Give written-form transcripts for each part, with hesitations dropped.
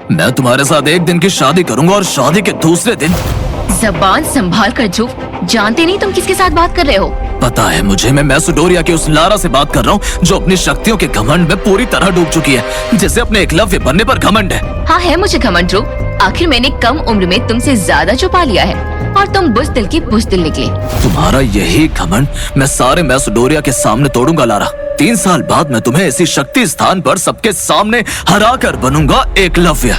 मैं तुम्हारे साथ एक दिन की शादी करूंगा और शादी के दूसरे दिन। जबान संभाल कर ध्रुव, जानते नहीं तुम किसके साथ बात कर रहे हो। पता है मुझे, मैं मैसेडोरिया की उस लारा से बात कर रहा हूँ जो अपनी शक्तियों के घमंड में पूरी तरह डूब चुकी है, जिसे अपने एकलव्य बनने पर घमंड है। हाँ है मुझे घमंड ध्रुव, आखिर मैंने कम उम्र में तुमसे ज्यादा छुपा लिया है और तुम बुज़दिल की बुज़दिल निकले। तुम्हारा यही घमंड मैं सारे मैसेडोरिया के सामने तोड़ूंगा लारा। 3 साल बाद मैं तुम्हें इसी शक्ति स्थान पर सबके सामने हरा कर बनूंगा एकलव्य।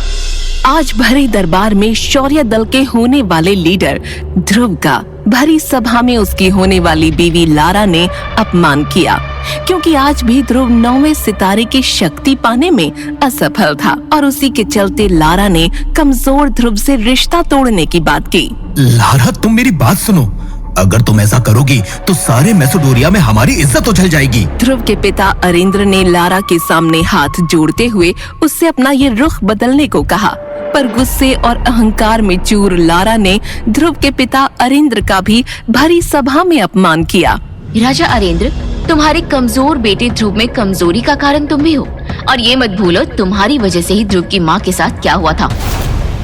आज भरे दरबार में शौर्य दल के होने वाले लीडर ध्रुव का भरी सभा में उसकी होने वाली बीवी लारा ने अपमान किया, क्योंकि आज भी ध्रुव 9वें सितारे की शक्ति पाने में असफल था और उसी के चलते लारा ने कमजोर ध्रुव से रिश्ता तोड़ने की बात की। लारा, तुम मेरी बात सुनो, अगर तुम ऐसा करोगी तो सारे मैसेडोरिया में हमारी इज्जत उछल जाएगी। ध्रुव के पिता अरिंद्र ने लारा के सामने हाथ जोड़ते हुए उससे अपना ये रुख बदलने को कहा, पर गुस्से और अहंकार में चूर लारा ने ध्रुव के पिता अरिंद्र का भी भरी सभा में अपमान किया। राजा अरिंद्र, तुम्हारे कमजोर बेटे ध्रुव में कमजोरी का कारण तुम भी हो, और ये मत भूलो तुम्हारी वजह से ही ध्रुव की माँ के साथ क्या हुआ था।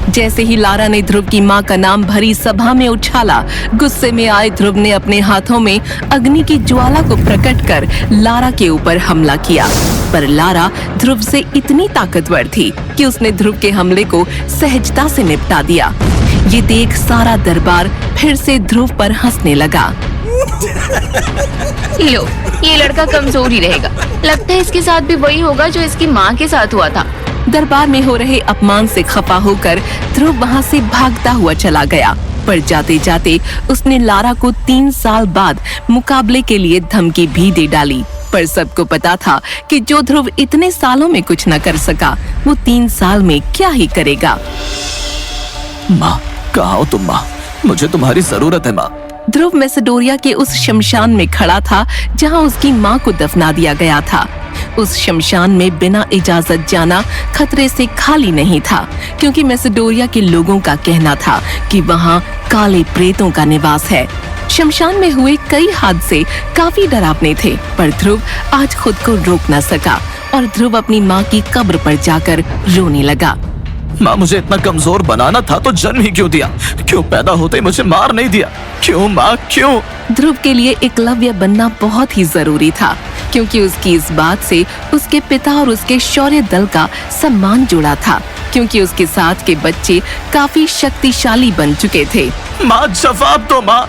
जैसे ही लारा ने ध्रुव की माँ का नाम भरी सभा में उछाला, गुस्से में आए ध्रुव ने अपने हाथों में अग्नि की ज्वाला को प्रकट कर लारा के ऊपर हमला किया, पर लारा ध्रुव से इतनी ताकतवर थी कि उसने ध्रुव के हमले को सहजता से निपटा दिया। ये देख सारा दरबार फिर से ध्रुव पर हंसने लगा। लो, ये लड़का कमजोर ही रहेगा, लगता है इसके साथ भी वही होगा जो इसकी माँ के साथ हुआ था। दरबार में हो रहे अपमान से खफा होकर ध्रुव वहाँ से भागता हुआ चला गया, पर जाते जाते उसने लारा को 3 साल बाद मुकाबले के लिए धमकी भी दे डाली। पर सबको पता था कि जो ध्रुव इतने सालों में कुछ न कर सका, वो 3 साल में क्या ही करेगा। माँ, कहाँ हो तुम माँ? मुझे तुम्हारी जरूरत है माँ। ध्रुव मैसेडोरिया के उस शमशान में खड़ा था जहाँ उसकी माँ को दफना दिया गया था। उस शमशान में बिना इजाजत जाना खतरे से खाली नहीं था, क्योंकि मैसेडोरिया के लोगों का कहना था कि वहाँ काले प्रेतों का निवास है। शमशान में हुए कई हादसे काफी डरावने थे, पर ध्रुव आज खुद को रोक न सका और ध्रुव अपनी माँ की कब्र पर जाकर रोने लगा। माँ, मुझे इतना कमजोर बनाना था तो जन्म ही क्यों दिया? क्यों पैदा होते ही मुझे मार नहीं दिया? क्यों माँ, क्यों? ध्रुव के लिए एकलव्य बनना बहुत ही जरूरी था, क्योंकि उसकी इस बात से उसके पिता और उसके शौर्य दल का सम्मान जुड़ा था, क्योंकि उसके साथ के बच्चे काफी शक्तिशाली बन चुके थे। माँ, जवाब दो माँ।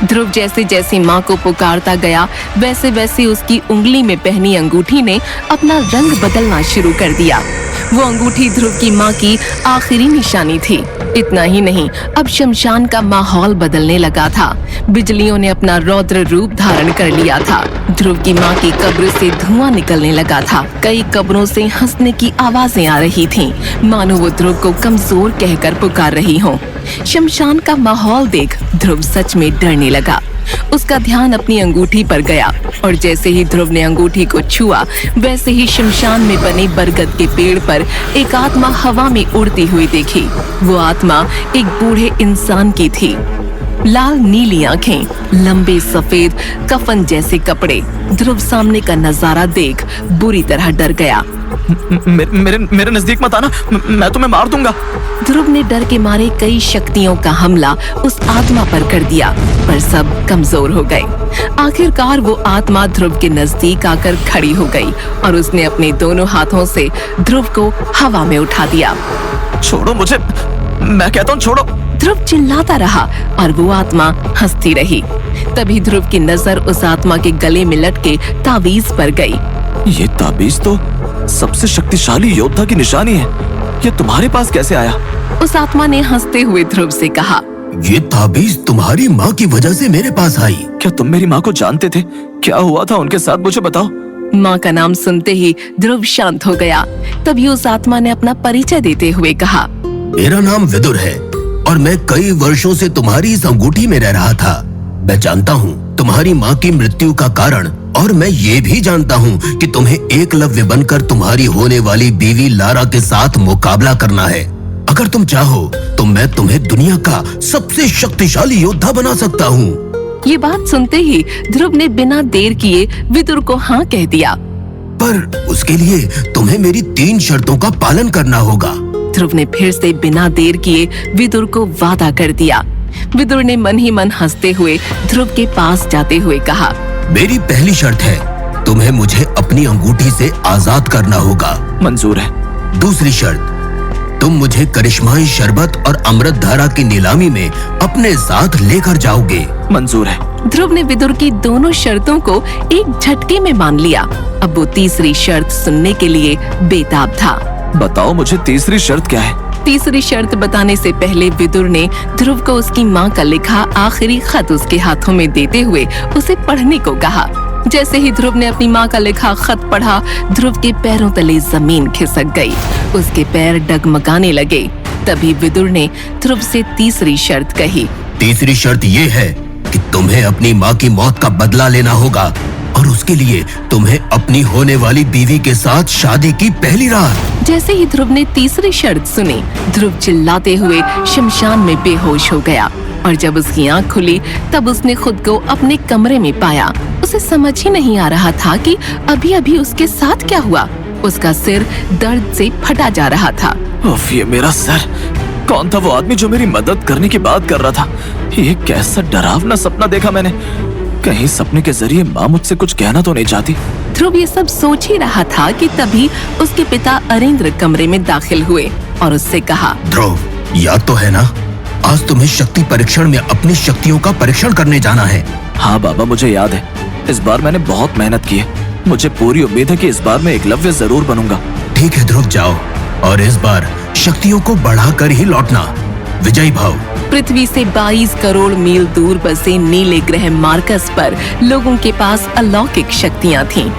ध्रुव जैसे जैसे माँ को पुकारता गया, वैसे वैसे उसकी उंगली में पहनी अंगूठी ने अपना रंग बदलना शुरू कर दिया। वो अंगूठी ध्रुव की माँ की आखिरी निशानी थी। इतना ही नहीं, अब शमशान का माहौल बदलने लगा था। बिजलियों ने अपना रौद्र रूप धारण कर लिया था। ध्रुव की माँ की कब्र से धुआं निकलने लगा था। कई कब्रों से हंसने की आवाजें आ रही थीं, मानो वो ध्रुव को कमजोर कहकर पुकार रही हों। शमशान का माहौल देख ध्रुव सच में डरने लगा। उसका ध्यान अपनी अंगूठी पर गया और जैसे ही ध्रुव ने अंगूठी को छुआ, वैसे ही शमशान में बने बरगद के पेड़ पर एक आत्मा हवा में उड़ती हुई देखी। वो आत्मा एक बूढ़े इंसान की थी। लाल नीली आंखें, लंबे सफेद कफन जैसे कपड़े। ध्रुव सामने का नजारा देख बुरी तरह डर गया। मेरे नजदीक मत आना, मैं तुम्हें मार दूंगा। ध्रुव ने डर के मारे कई शक्तियों का हमला उस आत्मा पर कर दिया, पर सब कमजोर हो गए। आखिरकार वो आत्मा ध्रुव के नजदीक आकर खड़ी हो गई और उसने अपने दोनों हाथों से ध्रुव को हवा में उठा दिया। छोड़ो मुझे, मैं कहता हूँ छोड़ो। ध्रुव चिल्लाता रहा और वो आत्मा हंसती रही। तभी ध्रुव की नजर उस आत्मा के गले में लटके ताबीज पर गई। ये ताबीज तो सबसे शक्तिशाली योद्धा की निशानी है, ये तुम्हारे पास कैसे आया? उस आत्मा ने हंसते हुए ध्रुव से कहा, ये ताबीज तुम्हारी माँ की वजह से मेरे पास आई। क्या तुम मेरी माँ को जानते थे? क्या हुआ था उनके साथ, मुझे बताओ। माँ का नाम सुनते ही ध्रुव शांत हो गया। तभी उस आत्मा ने अपना परिचय देते हुए कहा, मेरा नाम विदुर है और मैं कई वर्षों से तुम्हारी इस अंगूठी में रह रहा था। मैं जानता हूँ तुम्हारी माँ की मृत्यु का कारण, और मैं ये भी जानता हूँ कि तुम्हें एकलव्य बनकर तुम्हारी होने वाली बीवी लारा के साथ मुकाबला करना है। अगर तुम चाहो तो मैं तुम्हें दुनिया का सबसे शक्तिशाली योद्धा बना सकता हूँ। ये बात सुनते ही ध्रुव ने बिना देर किए विदुर को हाँ कह दिया। पर उसके लिए तुम्हें मेरी 3 शर्तों का पालन करना होगा। ध्रुव ने फिर से बिना देर किए विदुर को वादा कर दिया। विदुर ने मन ही मन हंसते हुए ध्रुव के पास जाते हुए कहा, मेरी पहली शर्त है, तुम्हें मुझे अपनी अंगूठी से आजाद करना होगा। मंजूर है। दूसरी शर्त, तुम मुझे करिश्माई शरबत और अमृत धारा की नीलामी में अपने साथ लेकर जाओगे। मंजूर है। ध्रुव ने विदुर की दोनों शर्तों को एक झटके में मान लिया। अब वो तीसरी शर्त सुनने के लिए बेताब था। बताओ मुझे तीसरी शर्त क्या है? तीसरी शर्त बताने से पहले विदुर ने ध्रुव को उसकी माँ का लिखा आखिरी खत उसके हाथों में देते हुए उसे पढ़ने को कहा। जैसे ही ध्रुव ने अपनी माँ का लिखा खत पढ़ा, ध्रुव के पैरों तले जमीन खिसक गई। उसके पैर डगमगाने लगे। तभी विदुर ने ध्रुव से तीसरी शर्त कही। तीसरी शर्त ये है कि तुम्हें अपनी माँ की मौत का बदला लेना होगा और उसके लिए तुम्हें अपनी होने वाली बीवी के साथ शादी की पहली रात। जैसे ही ध्रुव ने तीसरी शर्त सुनी, ध्रुव चिल्लाते हुए शमशान में बेहोश हो गया और जब उसकी आंख खुली तब उसने खुद को अपने कमरे में पाया। उसे समझ ही नहीं आ रहा था कि अभी अभी उसके साथ क्या हुआ। उसका सिर दर्द से फटा जा रहा था। उफ, ये मेरा सर। कौन था वो आदमी जो मेरी मदद करने की बात कर रहा था? ये कैसा डरावना सपना देखा मैंने। कहीं सपने के जरिए माँ मुझसे कुछ कहना तो नहीं चाहती? ध्रुव ये सब सोच ही रहा था कि तभी उसके पिता अरेंद्र कमरे में दाखिल हुए और उससे कहा, ध्रुव, याद तो है ना, आज तुम्हें शक्ति परीक्षण में अपनी शक्तियों का परीक्षण करने जाना है। हाँ बाबा, मुझे याद है। इस बार मैंने बहुत मेहनत की है। मुझे पूरी उम्मीद है कि इस बार मैं एकलव्य जरूर बनूंगा। ठीक है ध्रुव, जाओ और इस बार शक्तियों को बढ़ाकर ही लौटना। विजयी भाव। पृथ्वी से 22 करोड़ मील दूर बसे नीले ग्रह मार्कस पर लोगों के पास अलौकिक शक्तियां थीं।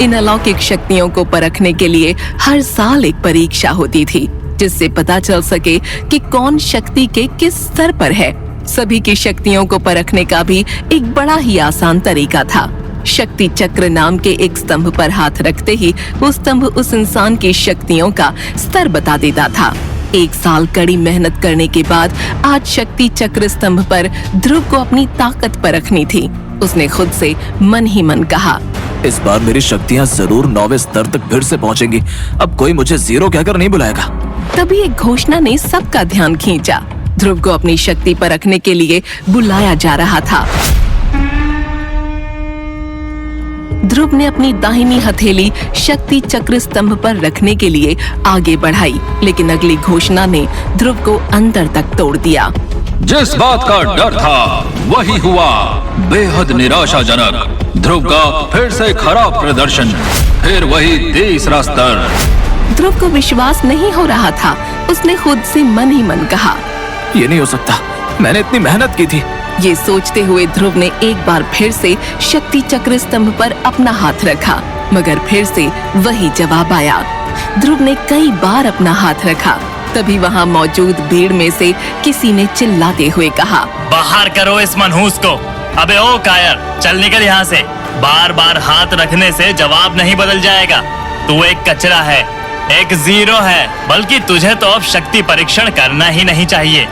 इन अलौकिक शक्तियों को परखने के लिए हर साल एक परीक्षा होती थी, जिससे पता चल सके कि कौन शक्ति के किस स्तर पर है। सभी की शक्तियों को परखने का भी एक बड़ा ही आसान तरीका था। शक्ति चक्र नाम के एक स्तंभ पर हाथ रखते ही वो स्तंभ उस इंसान की शक्तियों का स्तर बता देता था। 1 साल कड़ी मेहनत करने के बाद आज शक्ति चक्र स्तंभ पर ध्रुव को अपनी ताकत परखनी थी। उसने खुद से मन ही मन कहा, इस बार मेरी शक्तियाँ जरूर 9वें स्तर तक फिर से पहुँचेंगी। अब कोई मुझे जीरो कहकर नहीं बुलाएगा। तभी एक घोषणा ने सबका ध्यान खींचा। ध्रुव को अपनी शक्ति परखने के लिए बुलाया जा रहा था। ध्रुव ने अपनी दाहिनी हथेली शक्ति चक्र स्तंभ पर रखने के लिए आगे बढ़ाई, लेकिन अगली घोषणा ने ध्रुव को अंदर तक तोड़ दिया। जिस बात का डर था वही हुआ। बेहद निराशाजनक। ध्रुव का फिर से खराब प्रदर्शन। फिर वही तीसरा स्तर। ध्रुव को विश्वास नहीं हो रहा था। उसने खुद से मन ही मन कहा, ये नहीं हो सकता, मैंने इतनी मेहनत की थी। ये सोचते हुए ध्रुव ने एक बार फिर से शक्ति चक्र स्तंभ पर अपना हाथ रखा, मगर फिर से वही जवाब आया। ध्रुव ने कई बार अपना हाथ रखा। तभी वहाँ मौजूद भीड़ में से किसी ने चिल्लाते हुए कहा, बाहर करो इस मनहूस को। अबे ओ कायर, चल निकल यहाँ से। बार बार हाथ रखने से जवाब नहीं बदल जाएगा। तू एक कचरा है, एक जीरो है। बल्कि तुझे तो अब शक्ति परीक्षण करना ही नहीं चाहिए।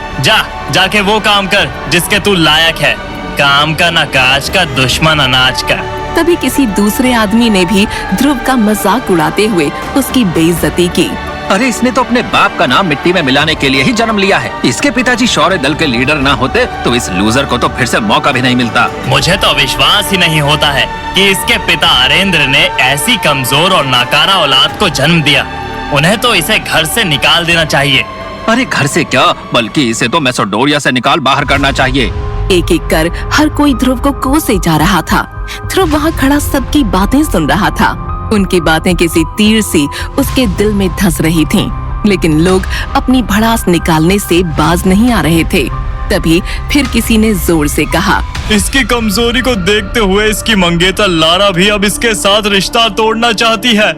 जाके वो काम कर जिसके तू लायक है। काम का ना काज का, दुश्मन अनाज का। तभी किसी दूसरे आदमी ने भी ध्रुव का मजाक उड़ाते हुए उसकी बेइज्जती की। अरे इसने तो अपने बाप का नाम मिट्टी में मिलाने के लिए ही जन्म लिया है। इसके पिताजी शौर्य दल के लीडर ना होते तो इस लूजर को तो फिर से मौका भी नहीं मिलता। मुझे तो विश्वास ही नहीं होता है कि इसके पिता अरेंद्र ने ऐसी कमजोर और नाकारा औलाद को जन्म दिया। उन्हें तो इसे घर से निकाल देना चाहिए। अरे घर से क्या, बल्कि इसे तो मैसेडोरिया से निकाल बाहर करना चाहिए। एक एक कर हर कोई ध्रुव को कोसे जा रहा था। ध्रुव वहाँ खड़ा सबकी बातें सुन रहा था। उनकी बातें किसी तीर सी उसके दिल में धंस रही थीं, लेकिन लोग अपनी भड़ास निकालने से बाज नहीं आ रहे थे। तभी फिर किसी ने जोर से कहा, इसकी कमजोरी को देखते हुए इसकी मंगेतर लारा भी अब इसके साथ रिश्ता तोड़ना चाहती है।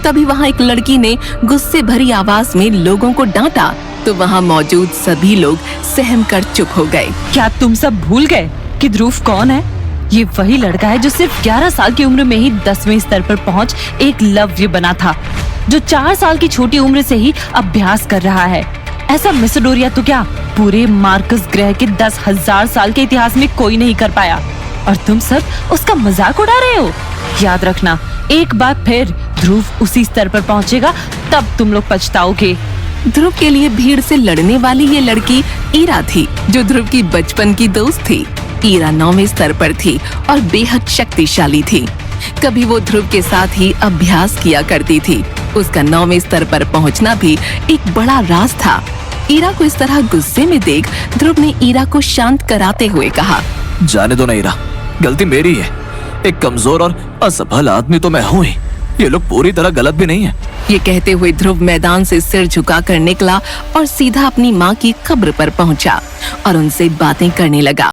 तभी वहाँ एक लड़की ने गुस्से भरी आवाज में लोगों को डांटा, तो वहाँ मौजूद सभी लोग सहम कर चुप हो गए। क्या तुम सब भूल गए कि ध्रुव कौन है? ये वही लड़का है जो सिर्फ 11 साल की उम्र में ही 10वें स्तर पर पहुंच एकलव्य बना था, जो 4 साल की छोटी उम्र से ही अभ्यास कर रहा है। ऐसा मैसेडोरिया तो क्या, पूरे मार्कस ग्रह के 10,000 साल के इतिहास में कोई नहीं कर पाया, और तुम सब उसका मजाक उड़ा रहे हो। याद रखना, एक बार फिर ध्रुव उसी स्तर पर पहुंचेगा तब तुम लोग पछताओगे। ध्रुव के लिए भीड़ से लड़ने वाली ये लड़की ईरा थी, जो ध्रुव की बचपन की दोस्त थी। ईरा 9वें स्तर पर थी और बेहद शक्तिशाली थी। कभी वो ध्रुव के साथ ही अभ्यास किया करती थी। उसका 9वें स्तर पर पहुंचना भी एक बड़ा राज था। ईरा को इस तरह गुस्से में देख ध्रुव ने ईरा को शांत कराते हुए कहा, जाने दो ना ईरा, गलती मेरी है। एक कमजोर और असफल आदमी तो मैं हूँ ही, ये लोग पूरी तरह गलत भी नहीं है। ये कहते हुए ध्रुव मैदान से सिर झुकाकर निकला और सीधा अपनी माँ की कब्र पर पहुंचा और उनसे बातें करने लगा।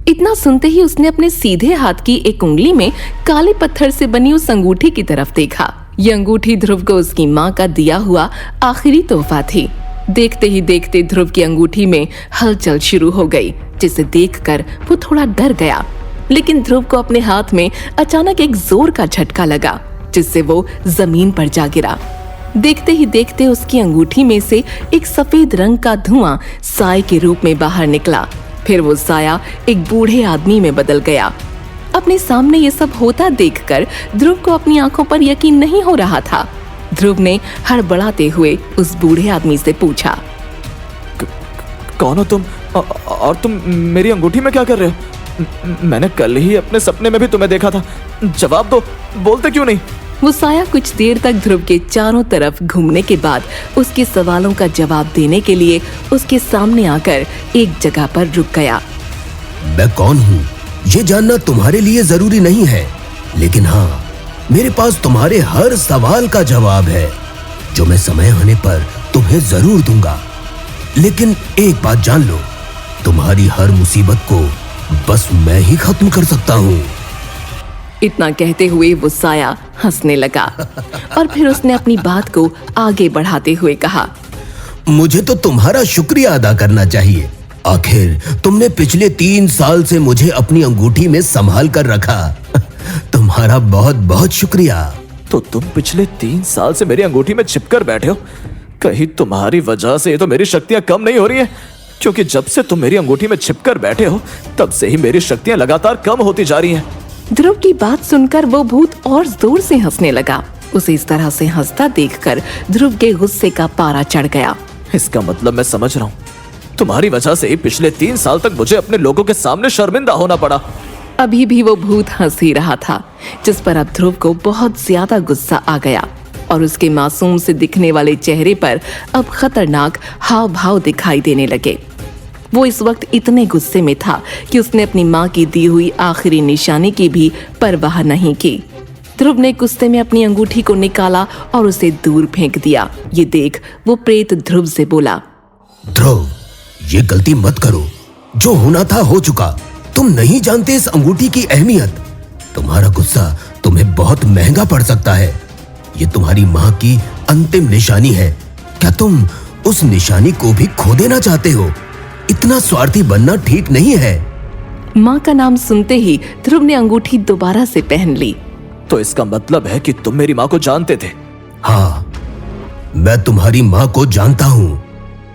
इतना सुनते ही उसने अपने सीधे हाथ की एक उंगली में काले पत्थर से बनी उस अंगूठी की तरफ देखा। ये अंगूठी ध्रुव को उसकी माँ का दिया हुआ आखिरी तोहफा थी। देखते ही देखते ध्रुव की अंगूठी में हलचल शुरू हो गई, जिसे देखकर वो थोड़ा डर गया। लेकिन ध्रुव को अपने हाथ में अचानक एक जोर का झटका लगा, जिससे वो जमीन पर जा गिरा। देखते ही देखते उसकी अंगूठी में से एक सफेद रंग का धुआं साए के रूप में बाहर निकला। फिर वो साया एक बूढ़े आदमी में बदल गया। अपने सामने ये सब होता देखकर ध्रुव को अपनी आंखों पर यकीन नहीं हो रहा था। ध्रुव ने हड़बड़ाते हुए उस बूढ़े आदमी से पूछा, कौन हो तुम और तुम मेरी अंगूठी में क्या कर रहे हो? मैंने कल ही अपने सपने में भी तुम्हें देखा था। जवाब दो, बोलते क्यों नहीं? वो साया कुछ देर तक ध्रुव के चारों तरफ घूमने के बाद उसके सवालों का जवाब देने के लिए उसके सामने आकर एक जगह पर रुक गया। मैं कौन हूँ ये जानना तुम्हारे लिए जरूरी नहीं है, लेकिन हाँ, मेरे पास तुम्हारे हर सवाल का जवाब है, जो मैं समय आने पर तुम्हें जरूर दूंगा। लेकिन एक बात जान लो, तुम्हारी हर मुसीबत को बस मैं ही खत्म कर सकता हूँ। इतना कहते हुए वो साया हंसने लगा और फिर उसने अपनी बात को आगे बढ़ाते हुए कहा, मुझे तो तुम्हारा शुक्रिया अदा करना चाहिए। आखिर तुमने पिछले 3 साल से मुझे अपनी अंगूठी में संभाल कर रखा। तुम्हारा बहुत बहुत शुक्रिया। तो तुम पिछले 3 साल से मेरी अंगूठी में छिपकर बैठे हो? कहीं तुम्हारी वजह से तो मेरी शक्तियां कम नहीं हो रही हैं? क्योंकि जब से तुम मेरी अंगूठी में छिपकर बैठे हो, तब से ही मेरी शक्तियां लगातार कम होती जा रही हैं। ध्रुव की बात सुनकर वो भूत और जोर से हंसने लगा। उसे इस तरह से हंसता देखकर ध्रुव के गुस्से का पारा चढ़ गया। इसका मतलब मैं समझ रहा हूँ, तुम्हारी वजह से ही पिछले 3 साल तक मुझे अपने लोगों के सामने शर्मिंदा होना पड़ा। अभी भी वो भूत हंस ही रहा था, जिस पर अब ध्रुव को बहुत ज्यादा गुस्सा आ गया और उसके मासूम से दिखने वाले चेहरे पर अब खतरनाक हाव भाव दिखाई देने लगे। वो इस वक्त इतने गुस्से में था कि उसने अपनी माँ की दी हुई आखिरी निशानी की भी परवाह नहीं की। ध्रुव ने गुस्से में अपनी अंगूठी को निकाला और उसे दूर फेंक दिया। ये देख वो प्रेत ध्रुव से बोला, ध्रुव, ये गलती मत करो। जो होना था हो चुका। तुम नहीं जानते इस अंगूठी की अहमियत। तुम्हारा गुस्सा तुम्हें बहुत महंगा पड़ सकता है। ये तुम्हारी माँ की अंतिम निशानी है। क्या तुम उस निशानी को भी खो देना चाहते हो? इतना स्वार्थी बनना ठीक नहीं है। माँ का नाम सुनते ही ध्रुव ने अंगूठी दोबारा से पहन ली। तो इसका मतलब है कि तुम मेरी माँ को जानते थे? हाँ, मैं तुम्हारी माँ को जानता हूँ।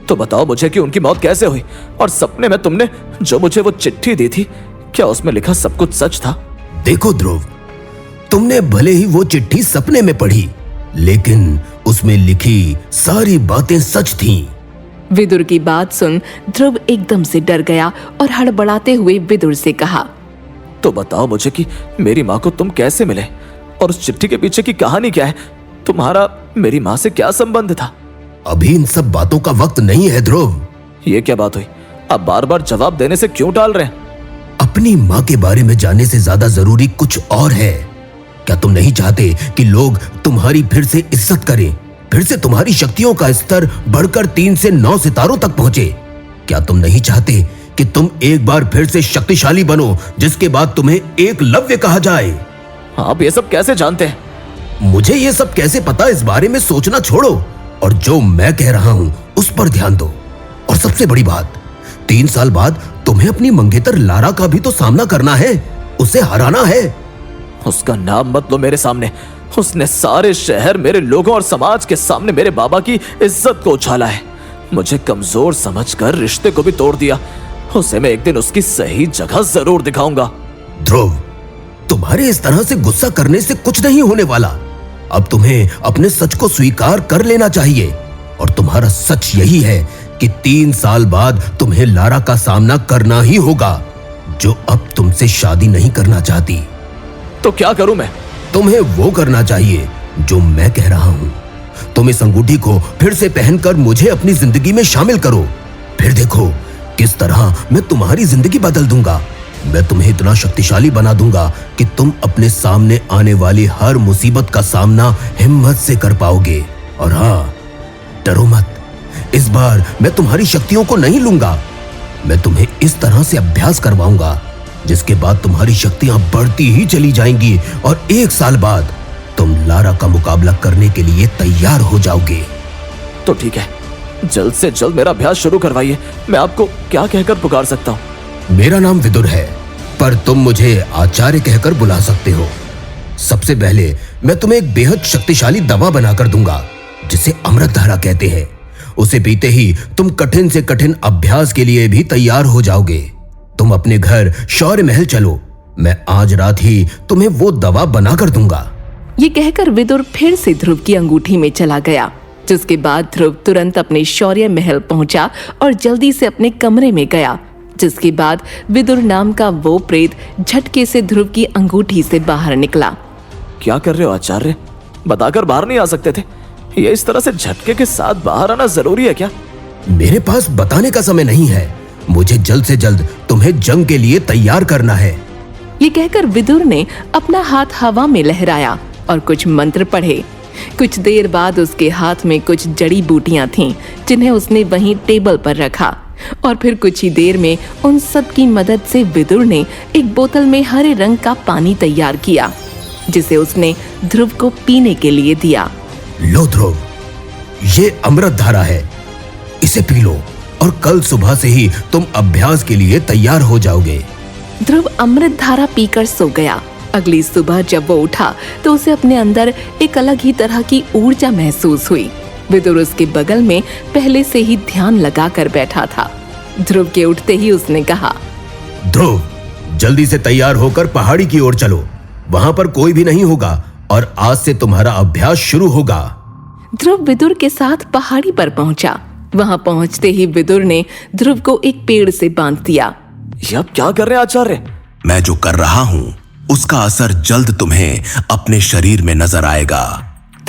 तो बताओ मुझे कि उनकी मौत कैसे हुई, और सपने में तुमने जो मुझे वो चिट्ठी दी थी, क्या उसमें लिखा सब कुछ सच था? देखो ध्रुव, तुमने भले ही वो चिट्ठी सपने में पढ़ी, लेकिन उसमें लिखी सारी बातें सच थीं। विदुर की बात सुन ध्रुव एकदम से डर गया और हड़बड़ाते हुए विदुर से कहा, तो बताओ मुझे कि मेरी माँ को तुम कैसे मिले, और उस चिट्ठी के पीछे की कहानी क्या है? तुम्हारा मेरी माँ से क्या संबंध था? अभी इन सब बातों का वक्त नहीं है ध्रुव। ये क्या बात हुई? आप बार बार जवाब देने से क्यों टाल रहे हैं? अपनी माँ के बारे में जानने से ज्यादा जरूरी कुछ और है। क्या तुम नहीं चाहते कि लोग तुम्हारी फिर से इज्जत करें, फिर से तुम्हारी शक्तियों का स्तर बढ़कर 3 से 9 सितारों तक पहुंचे? क्या तुम नहीं चाहते कि तुम एक बार फिर से शक्तिशाली बनो, जिसके बाद तुम्हें एकलव्य कहा जाए? आप ये सब कैसे जानते हैं? मुझे ये सब कैसे पता, इस बारे में सोचना छोड़ो और जो मैं कह रहा हूं उस पर ध्यान दो। और सबसे बड़ी बात, 3 साल बाद तुम्हें अपनी मंगेतर लारा का भी तो सामना करना है, उसे हराना है। उसका नाम मत लो मेरे सामने। उसने सारे शहर, मेरे लोगों और समाज के सामने मेरे बाबा की इज्जत को उछाला है। मुझे कमजोर समझकर रिश्ते को भी तोड़ दिया। उसे मैं एक दिन उसकी सही जगह जरूर दिखाऊंगा। ध्रुव, तुम्हारे इस तरह से गुस्सा करने से कुछ नहीं होने वाला। अब तुम्हें अपने सच को स्वीकार कर लेना चाहिए, और तुम्हारा सच यही है कि 3 साल बाद तुम्हें लारा का सामना करना ही होगा, जो अब तुमसे शादी नहीं करना चाहती। तो क्या करूं मैं? तुम्हें वो करना चाहिए जो मैं कह रहा हूं। तुम इस अंगूठी को फिर से पहनकर मुझे अपनी जिंदगी में शामिल करो। फिर देखो किस तरह मैं तुम्हारी जिंदगी बदल दूंगा। मैं तुम्हें इतना शक्तिशाली बना दूंगा कि तुम अपने सामने आने वाली हर मुसीबत का सामना हिम्मत से कर पाओगे। और हाँ, डरो मत। इस बार मैं तुम्हारी शक्तियों को नहीं लूंगा। मैं तुम्हें इस तरह से अभ्यास करवाऊंगा जिसके बाद तुम्हारी शक्तियां बढ़ती ही चली जाएंगी, और 1 साल बाद तुम लारा का मुकाबला करने के लिए तैयार हो जाओगे। तो ठीक है, जल्द से जल्द मेरा अभ्यास शुरू करवाइए। मैं आपको क्या कहकर पुकार सकता हूँ? मेरा नाम विदुर है, पर तुम मुझे आचार्य कहकर बुला सकते हो। सबसे पहले मैं तुम्हें एक बेहद शक्तिशाली दवा बनाकर दूंगा, जिसे अमृत धारा कहते हैं। उसे पीते ही तुम कठिन से कठिन अभ्यास के लिए भी तैयार हो जाओगे। तुम अपने घर शौर्य महल चलो, मैं आज रात ही तुम्हें वो दवा बनाकर दूंगा। ये कहकर विदुर फिर से ध्रुव की अंगूठी में चला गया, जिसके बाद ध्रुव तुरंत अपने शौर्य महल पहुंचा और जल्दी से अपने कमरे में गया। जिसके बाद विदुर नाम का वो प्रेत झटके से ध्रुव की अंगूठी से बाहर निकला। क्या कर रहे हो आचार्य? बताकर बाहर नहीं आ सकते थे? ये इस तरह से झटके के साथ बाहर आना जरूरी है क्या? मेरे पास बताने का समय नहीं है। मुझे जल्द से जल्द तुम्हें जंग के लिए तैयार करना है। ये कहकर विदुर ने अपना हाथ हवा में लहराया और कुछ मंत्र पढ़े। कुछ देर बाद उसके हाथ में कुछ जड़ी बूटियां थीं, जिन्हें उसने वहीं टेबल पर रखा। और फिर कुछ ही देर में उन सब की मदद से विदुर ने एक बोतल में हरे रंग का पानी तैयार किया, जिसे उसने ध्रुव को पीने के लिए दिया। लो ध्रुव, ये अमृत धारा है, इसे पी लो और कल सुबह से ही तुम अभ्यास के लिए तैयार हो जाओगे। ध्रुव अमृत धारा पीकर सो गया। अगली सुबह जब वो उठा तो उसे अपने अंदर एक अलग ही तरह की ऊर्जा महसूस हुई। विदुर उसके बगल में पहले से ही ध्यान लगाकर बैठा था। ध्रुव के उठते ही उसने कहा, ध्रुव, जल्दी से तैयार होकर पहाड़ी की ओर चलो। वहां पर कोई भी नहीं होगा और आज से तुम्हारा अभ्यास शुरू होगा। ध्रुव विदुर के साथ पहाड़ी पर पहुंचा। वहां पहुंचते ही विदुर ने ध्रुव को एक पेड़ से बांध दिया। ये आप क्या कर रहे हैं आचार्य? मैं जो कर रहा हूँ उसका असर जल्द तुम्हें अपने शरीर में नजर आएगा।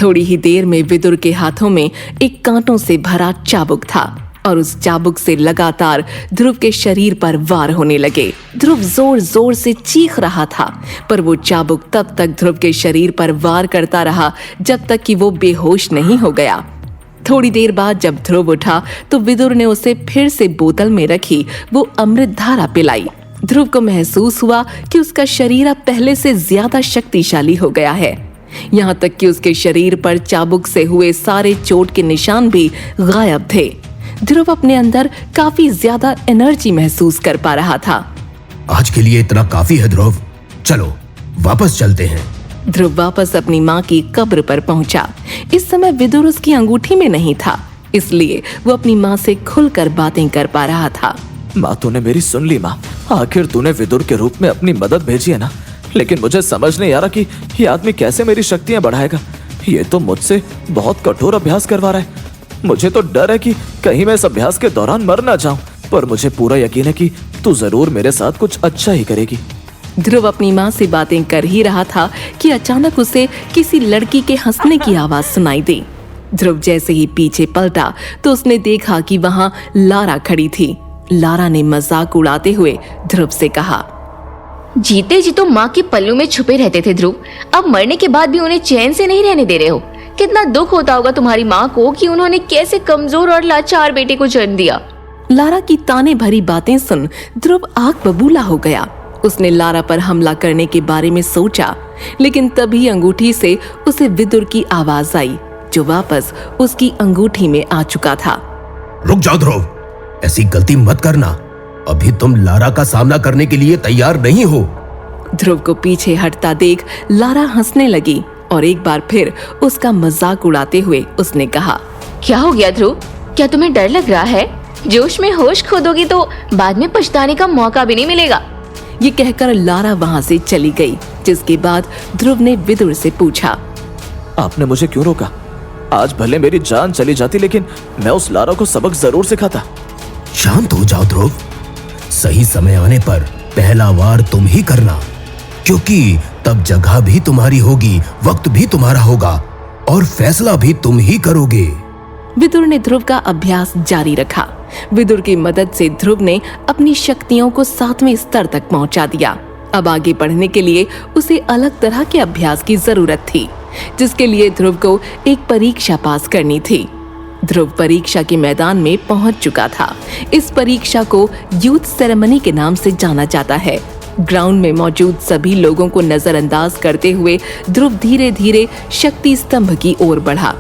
थोड़ी ही देर में विदुर के हाथों में एक कांटों से भरा चाबुक था। और उस चाबुक से लगातार ध्रुव के शरीर पर वार होने लगे। ध्रुव जोर जोर से चीख रहा था, पर वो चाबुक तब तक ध्रुव के शरीर पर वार करता रहा जब तक कि वो बेहोश नहीं हो गया। थोड़ी देर बाद जब ध्रुव उठा तो विदुर ने उसे फिर से बोतल में रखी वो अमृत धारा पिलाई। ध्रुव को महसूस हुआ कि उसका शरीर अब पहले से ज्यादा शक्तिशाली हो गया है। यहाँ तक कि उसके शरीर पर चाबुक से हुए सारे चोट के निशान भी गायब थे। ध्रुव अपने अंदर काफी ज्यादा एनर्जी महसूस कर पा रहा था। आज के लिए इतना काफी है ध्रुव, चलो वापस चलते हैं। ध्रुव वापस अपनी माँ की कब्र पर पहुंचा। इस समय विदुर उसकी अंगूठी में नहीं था, इसलिए वो अपनी माँ से खुलकर बातें कर पा रहा था। माँ, तूने मेरी सुन ली माँ। आखिर तूने विदुर के रूप में अपनी मदद भेजी है ना, लेकिन मुझे समझ नहीं आ रहा कि ये आदमी कैसे मेरी शक्तियां बढ़ाएगा। ये तो मुझसे बहुत कठोर अभ्यास करवा रहा है। मुझे तो डर है कि कहीं मैं इस अभ्यास के दौरान मर ना जाऊं, पर मुझे पूरा यकीन है कि तू जरूर मेरे साथ कुछ अच्छा ही करेगी। ध्रुव अपनी माँ से बातें कर ही रहा था कि अचानक उसे किसी लड़की के हंसने की आवाज सुनाई दी। ध्रुव जैसे ही पीछे पलटा तो उसने देखा कि वहां लारा खड़ी थी। लारा ने मजाक उड़ाते हुए ध्रुव से कहा, जीते जी तो माँ के पल्लू में छुपे रहते थे ध्रुव, अब मरने के बाद भी उन्हें चैन से नहीं रहने दे रहे हो। कितना दुख होता होगा तुम्हारी माँ को कि उन्होंने कैसे कमजोर और लाचार बेटे को जन्म दिया। लारा की ताने भरी बातें सुन ध्रुव आग बबूला हो गया। उसने लारा पर हमला करने के बारे में सोचा, लेकिन तभी अंगूठी से उसे विदुर की आवाज आई, जो वापस उसकी अंगूठी में आ चुका था। रुक जाओ ध्रुव, ऐसी गलती मत करना। अभी तुम लारा का सामना करने के लिए तैयार नहीं हो। ध्रुव को पीछे हटता देख लारा हंसने लगी और एक बार फिर उसका मजाक उड़ाते हुए उसने कहा, क्या हो गया ध्रुव, क्या तुम्हें डर लग रहा है? जोश में होश खो दोगी तो बाद में पछताने का मौका भी नहीं मिलेगा। ये कहकर लारा वहां से चली गई, जिसके बाद ध्रुव ने विदुर से पूछा, आपने मुझे क्यों रोका? आज भले मेरी जान चली जाती, लेकिन मैं उस लारा को सबक जरूर सिखाता। शांत हो जाओ ध्रुव, सही समय आने पर पहला वार तुम ही करना, क्योंकि तब जगह भी तुम्हारी होगी, वक्त भी तुम्हारा होगा और फैसला भी तुम ही करोगे। विदुर ने ध्रुव का अभ्यास जारी रखा। विदुर की मदद से ध्रुव ने अपनी शक्तियों को 7वें स्तर तक पहुंचा दिया। अब आगे बढ़ने के लिए उसे अलग तरह के अभ्यास की जरूरत थी, जिसके लिए ध्रुव को एक परीक्षा पास करनी थी। ध्रुव परीक्षा के मैदान में पहुंच चुका था। इस परीक्षा को यूथ सेरेमनी के नाम से जाना जाता है। ग्राउंड में मौजूद सभी लोगों को नजरअंदाज करते हुए ध्रुव धीरे धीरे शक्ति स्तंभ की ओर बढ़ा।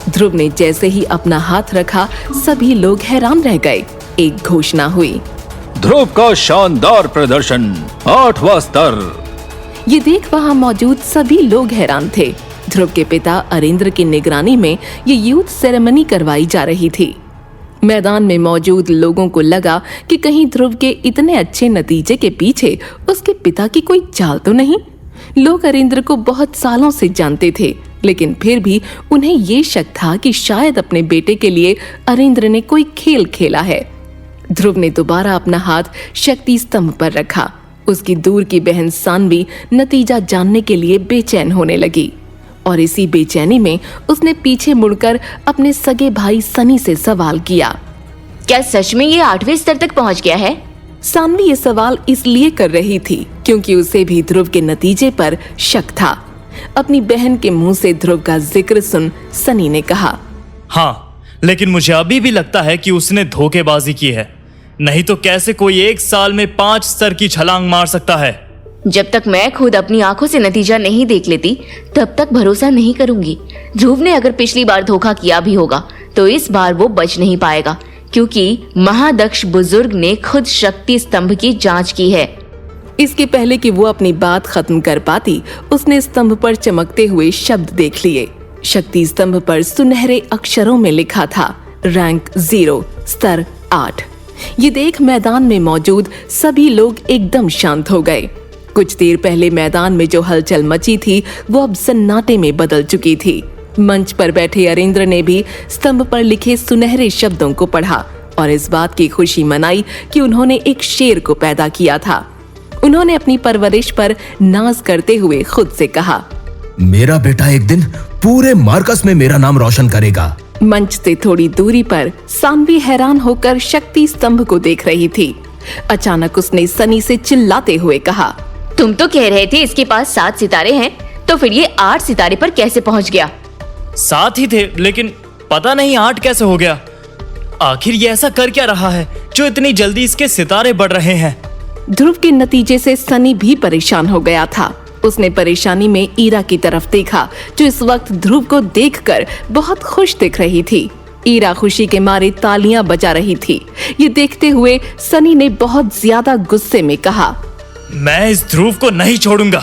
ध्रुव ने जैसे ही अपना हाथ रखा, सभी लोग हैरान रह गए। एक घोषणा हुई, ध्रुव का शानदार प्रदर्शन 8वां स्तर। ये देख वहां मौजूद सभी लोग हैरान थे। ध्रुव के पिता अरेंद्र की निगरानी में ये यूथ सेरेमनी करवाई जा रही थी। मैदान में मौजूद लोगों को लगा कि कहीं ध्रुव के इतने अच्छे नतीजे के पीछे उसके पिता की कोई चाल तो नहीं। लोग अरेंद्र को बहुत सालों से जानते थे, लेकिन फिर भी उन्हें ये शक था कि शायद अपने बेटे के लिए अरेंद्र ने कोई खेल खेला है। ध्रुव ने दोबारा अपना हाथ शक्ति स्तंभ पर रखा। उसकी दूर की बहन सानवी नतीजा जानने के लिए बेचैन होने लगी और इसी बेचैनी में उसने पीछे मुड़कर अपने सगे भाई सनी से सवाल किया, क्या सच में ये 8वें स्तर तक पहुंच गया है? सानवी ये सवाल इसलिए कर रही थी क्योंकि उसे भी ध्रुव के नतीजे पर शक था। अपनी बहन के मुंह से ध्रुव का जिक्र सुन सनी ने कहा, हाँ, लेकिन मुझे अभी भी लगता है कि उसने धोखेबाजी की है। नहीं तो कैसे कोई 1 साल में 5 स्तर की छलांग मार सकता है? जब तक मैं खुद अपनी आंखों से नतीजा नहीं देख लेती, तब तक भरोसा नहीं करूंगी। ध्रुव ने अगर पिछली बार धोखा किया भी होगा तो इस बार वो बच नहीं पाएगा, क्योंकि महादक्ष बुजुर्ग ने खुद शक्ति स्तंभ की जांच की है। इसके पहले कि वो अपनी बात खत्म कर पाती, उसने स्तंभ पर चमकते हुए शब्द देख लिए। शक्ति स्तंभ पर सुनहरे अक्षरों में लिखा था, रैंक 0, स्तर 8। ये देख मैदान में मौजूद सभी लोग एकदम शांत हो गए। कुछ देर पहले मैदान में जो हलचल मची थी वो अब सन्नाटे में बदल चुकी थी। मंच पर बैठे अरेंद्र ने भी स्तंभ पर लिखे सुनहरे शब्दों को पढ़ा और इस बात की खुशी मनाई कि उन्होंने एक शेर को पैदा किया था। उन्होंने अपनी परवरिश पर नाज करते हुए खुद से कहा, मेरा बेटा एक दिन पूरे मार्कस में मेरा नाम रोशन करेगा। मंच से थोड़ी दूरी पर सानवी हैरान होकर शक्ति स्तंभ को देख रही थी। अचानक उसने सनी से चिल्लाते हुए कहा, तुम तो कह रहे थे इसके पास 7 सितारे हैं, तो फिर ये 8 सितारे पर कैसे पहुंच गया? 7 ही थे, लेकिन पता नहीं 8 कैसे हो गया। आखिर ये ऐसा कर क्या रहा है जो इतनी जल्दी इसके सितारे बढ़ रहे हैं? ध्रुव के नतीजे से सनी भी परेशान हो गया था। उसने परेशानी में ईरा की तरफ देखा, जो इस वक्त ध्रुव को देखकर बहुत खुश दिख रही थी। ईरा खुशी के मारे तालियां बजा रही थी। ये देखते हुए सनी ने बहुत ज्यादा गुस्से में कहा, मैं इस ध्रुव को नहीं छोड़ूंगा।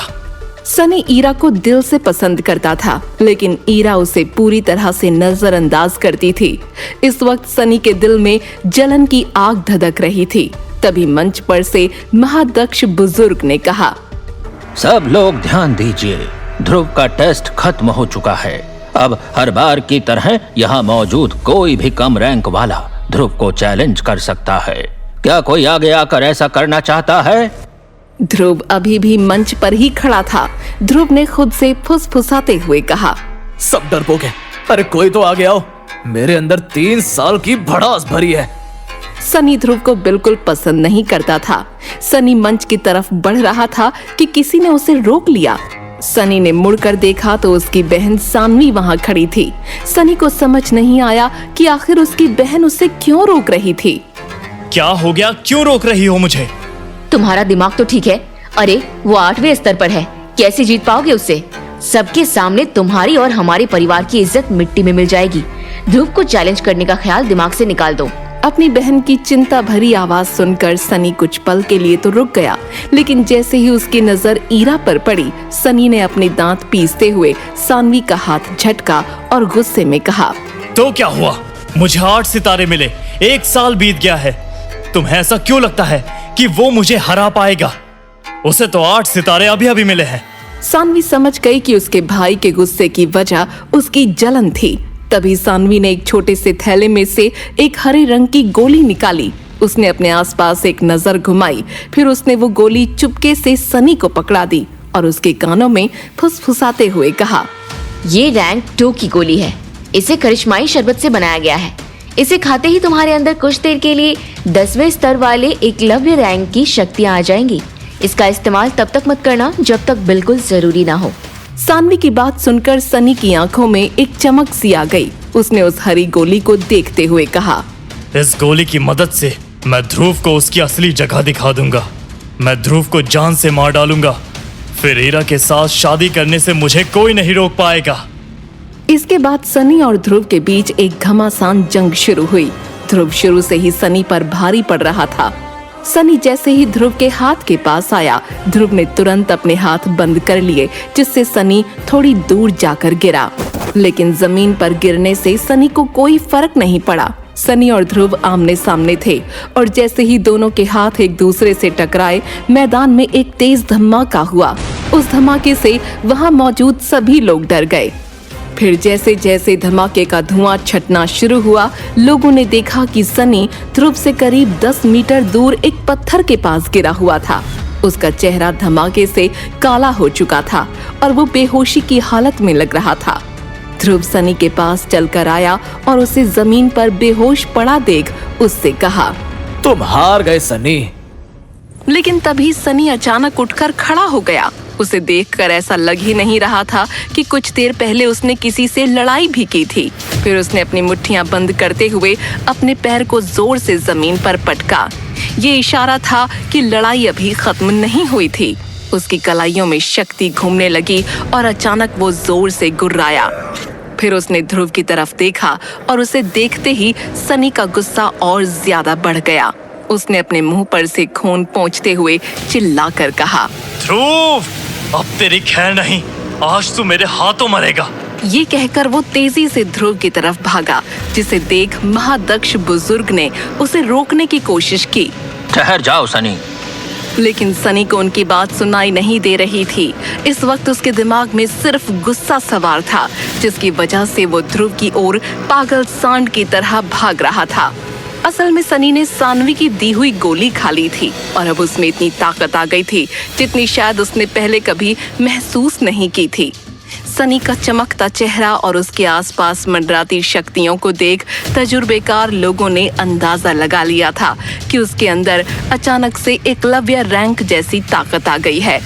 सनी ईरा को दिल से पसंद करता था, लेकिन ईरा उसे पूरी तरह से नजरअंदाज करती थी। इस वक्त सनी के दिल में जलन की आग धधक रही थी। तभी मंच पर से महादक्ष बुजुर्ग ने कहा, सब लोग ध्यान दीजिए, ध्रुव का टेस्ट खत्म हो चुका है। अब हर बार की तरह यहाँ मौजूद कोई भी कम रैंक वाला ध्रुव को चैलेंज कर सकता है। क्या कोई आगे आकर ऐसा करना चाहता है? ध्रुव अभी भी मंच पर ही खड़ा था। ध्रुव ने खुद से फुसफुसाते हुए कहा, सब डरपोक है। अरे कोई तो आगे आओ, मेरे अंदर 3 साल की भड़ास भरी है। सनी ध्रुव को बिल्कुल पसंद नहीं करता था। सनी मंच की तरफ बढ़ रहा था कि किसी ने उसे रोक लिया। सनी ने मुड़कर देखा तो उसकी बहन सानवी वहां खड़ी थी। सनी को समझ नहीं आया कि आखिर उसकी बहन उसे क्यों रोक रही थी। क्या हो गया, क्यों रोक रही हो मुझे? तुम्हारा दिमाग तो ठीक है। अरे वो 8वें स्तर पर है, कैसे जीत पाओगे उससे? सबके सामने तुम्हारी और हमारे परिवार की इज्जत मिट्टी में मिल जाएगी। ध्रुव को चैलेंज करने का ख्याल दिमाग से निकाल दो। अपनी बहन की चिंता भरी आवाज सुनकर सनी कुछ पल के लिए तो रुक गया, लेकिन जैसे ही उसकी नजर ईरा पर पड़ी, सनी ने अपने दांत पीसते हुए सानवी का हाथ झटका और गुस्से में कहा, तो क्या हुआ? मुझे 8 सितारे मिले, 1 साल बीत गया है। तुम्हें ऐसा क्यों लगता है कि वो मुझे हरा पाएगा? उसे तो 8 सितारे अभी अभी मिले हैं। सानवी समझ गई कि उसके भाई के गुस्से की वजह उसकी जलन थी। तभी सानवी ने एक छोटे से थैले में से एक हरे रंग की गोली निकाली। उसने अपने आसपास एक नजर घुमाई, फिर उसने वो गोली चुपके से सनी को पकड़ा दी और उसके कानों में फुसफुसाते हुए कहा, ये रैंक 2 की गोली है। इसे करिश्माई शरबत से बनाया गया है। इसे खाते ही तुम्हारे अंदर कुछ देर के लिए 10वें स्तर वाले एकलव्य रैंक की शक्तियां आ जाएंगी। इसका इस्तेमाल तब तक मत करना जब तक बिल्कुल जरूरी ना हो। सानवी की बात सुनकर सनी की आंखों में एक चमक सी आ गई। उसने उस हरी गोली को देखते हुए कहा, इस गोली की मदद से मैं ध्रुव को उसकी असली जगह दिखा दूंगा। मैं ध्रुव को जान से मार डालूंगा। फिर ईरा के साथ शादी करने से मुझे कोई नहीं रोक पाएगा। इसके बाद सनी और ध्रुव के बीच एक घमासान जंग शुरू हुई। ध्रुव शुरू से ही सनी पर भारी पड़ रहा था। सनी जैसे ही ध्रुव के हाथ के पास आया, ध्रुव ने तुरंत अपने हाथ बंद कर लिए, जिससे सनी थोड़ी दूर जाकर गिरा। लेकिन जमीन पर गिरने से सनी को कोई फर्क नहीं पड़ा। सनी और ध्रुव आमने सामने थे और जैसे ही दोनों के हाथ एक दूसरे से टकराए, मैदान में एक तेज धमाका हुआ। उस धमाके से वहां मौजूद सभी लोग डर गए। फिर जैसे जैसे धमाके का धुआं छटना शुरू हुआ, लोगों ने देखा कि सनी ध्रुव से करीब 10 मीटर दूर एक पत्थर के पास गिरा हुआ था। उसका चेहरा धमाके से काला हो चुका था और वो बेहोशी की हालत में लग रहा था। ध्रुव सनी के पास चलकर आया और उसे जमीन पर बेहोश पड़ा देख उससे कहा, तुम हार गए सनी। लेकिन तभी सनी अचानक उठकर खड़ा हो गया। उसे देखकर ऐसा लग ही नहीं रहा था कि कुछ देर पहले उसने किसी से लड़ाई भी की थी। फिर उसने अपनी मुट्ठियां बंद करते हुए अपने पैर को जोर से जमीन पर पटका। ये इशारा था कि लड़ाई अभी खत्म नहीं हुई थी। उसकी कलाइयों में शक्ति घूमने लगी और अचानक वो जोर से गुर्राया। फिर उसने ध्रुव की तरफ देखा और उसे देखते ही सनी का गुस्सा और ज्यादा बढ़ गया। उसने अपने मुंह पर से खून पोंछते हुए चिल्लाकर कहा, ध्रुव, अब तेरी खैर नहीं, आज तू मेरे हाथों मरेगा। ये कहकर वो तेजी से ध्रुव की तरफ भागा, जिसे देख महादक्ष बुजुर्ग ने उसे रोकने की कोशिश की। ठहर जाओ सनी। लेकिन सनी को उनकी बात सुनाई नहीं दे रही थी। इस वक्त उसके दिमाग में सिर्फ गुस्सा सवार था, जिसकी वजह से वो ध्रुव की ओर पागल सांड की तरह भाग रहा था। असल में सनी ने सानवी की दी हुई गोली खा ली थी और अब उसमें इतनी ताकत आ गई थी जितनी शायद उसने पहले कभी महसूस नहीं की थी। सनी का चमकता चेहरा और उसके आसपास मंडराती शक्तियों को देख तजुर्बेकार लोगों ने अंदाजा लगा लिया था कि उसके अंदर अचानक से एकलव्य रैंक जैसी ताकत आ गई है।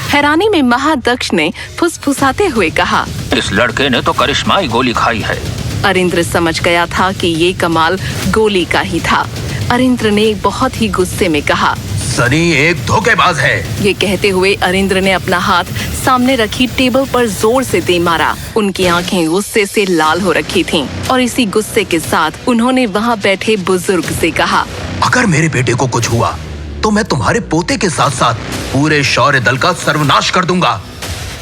हैरानी में महादक्ष ने फुसफुसाते हुए कहा, इस लड़के ने तो करिश्माई गोली खाई है। अरिंद्र समझ गया था कि ये कमाल गोली का ही था। अरिंद्र ने बहुत ही गुस्से में कहा, सनी एक धोखेबाज है। ये कहते हुए अरिंद्र ने अपना हाथ सामने रखी टेबल पर जोर से दे मारा। उनकी आंखें गुस्से से लाल हो रखी थीं और इसी गुस्से के साथ उन्होंने वहाँ बैठे बुजुर्ग से कहा, अगर मेरे बेटे को कुछ हुआ तो मैं तुम्हारे पोते के साथ साथ पूरे शौर्य दल का सर्वनाश कर दूंगा।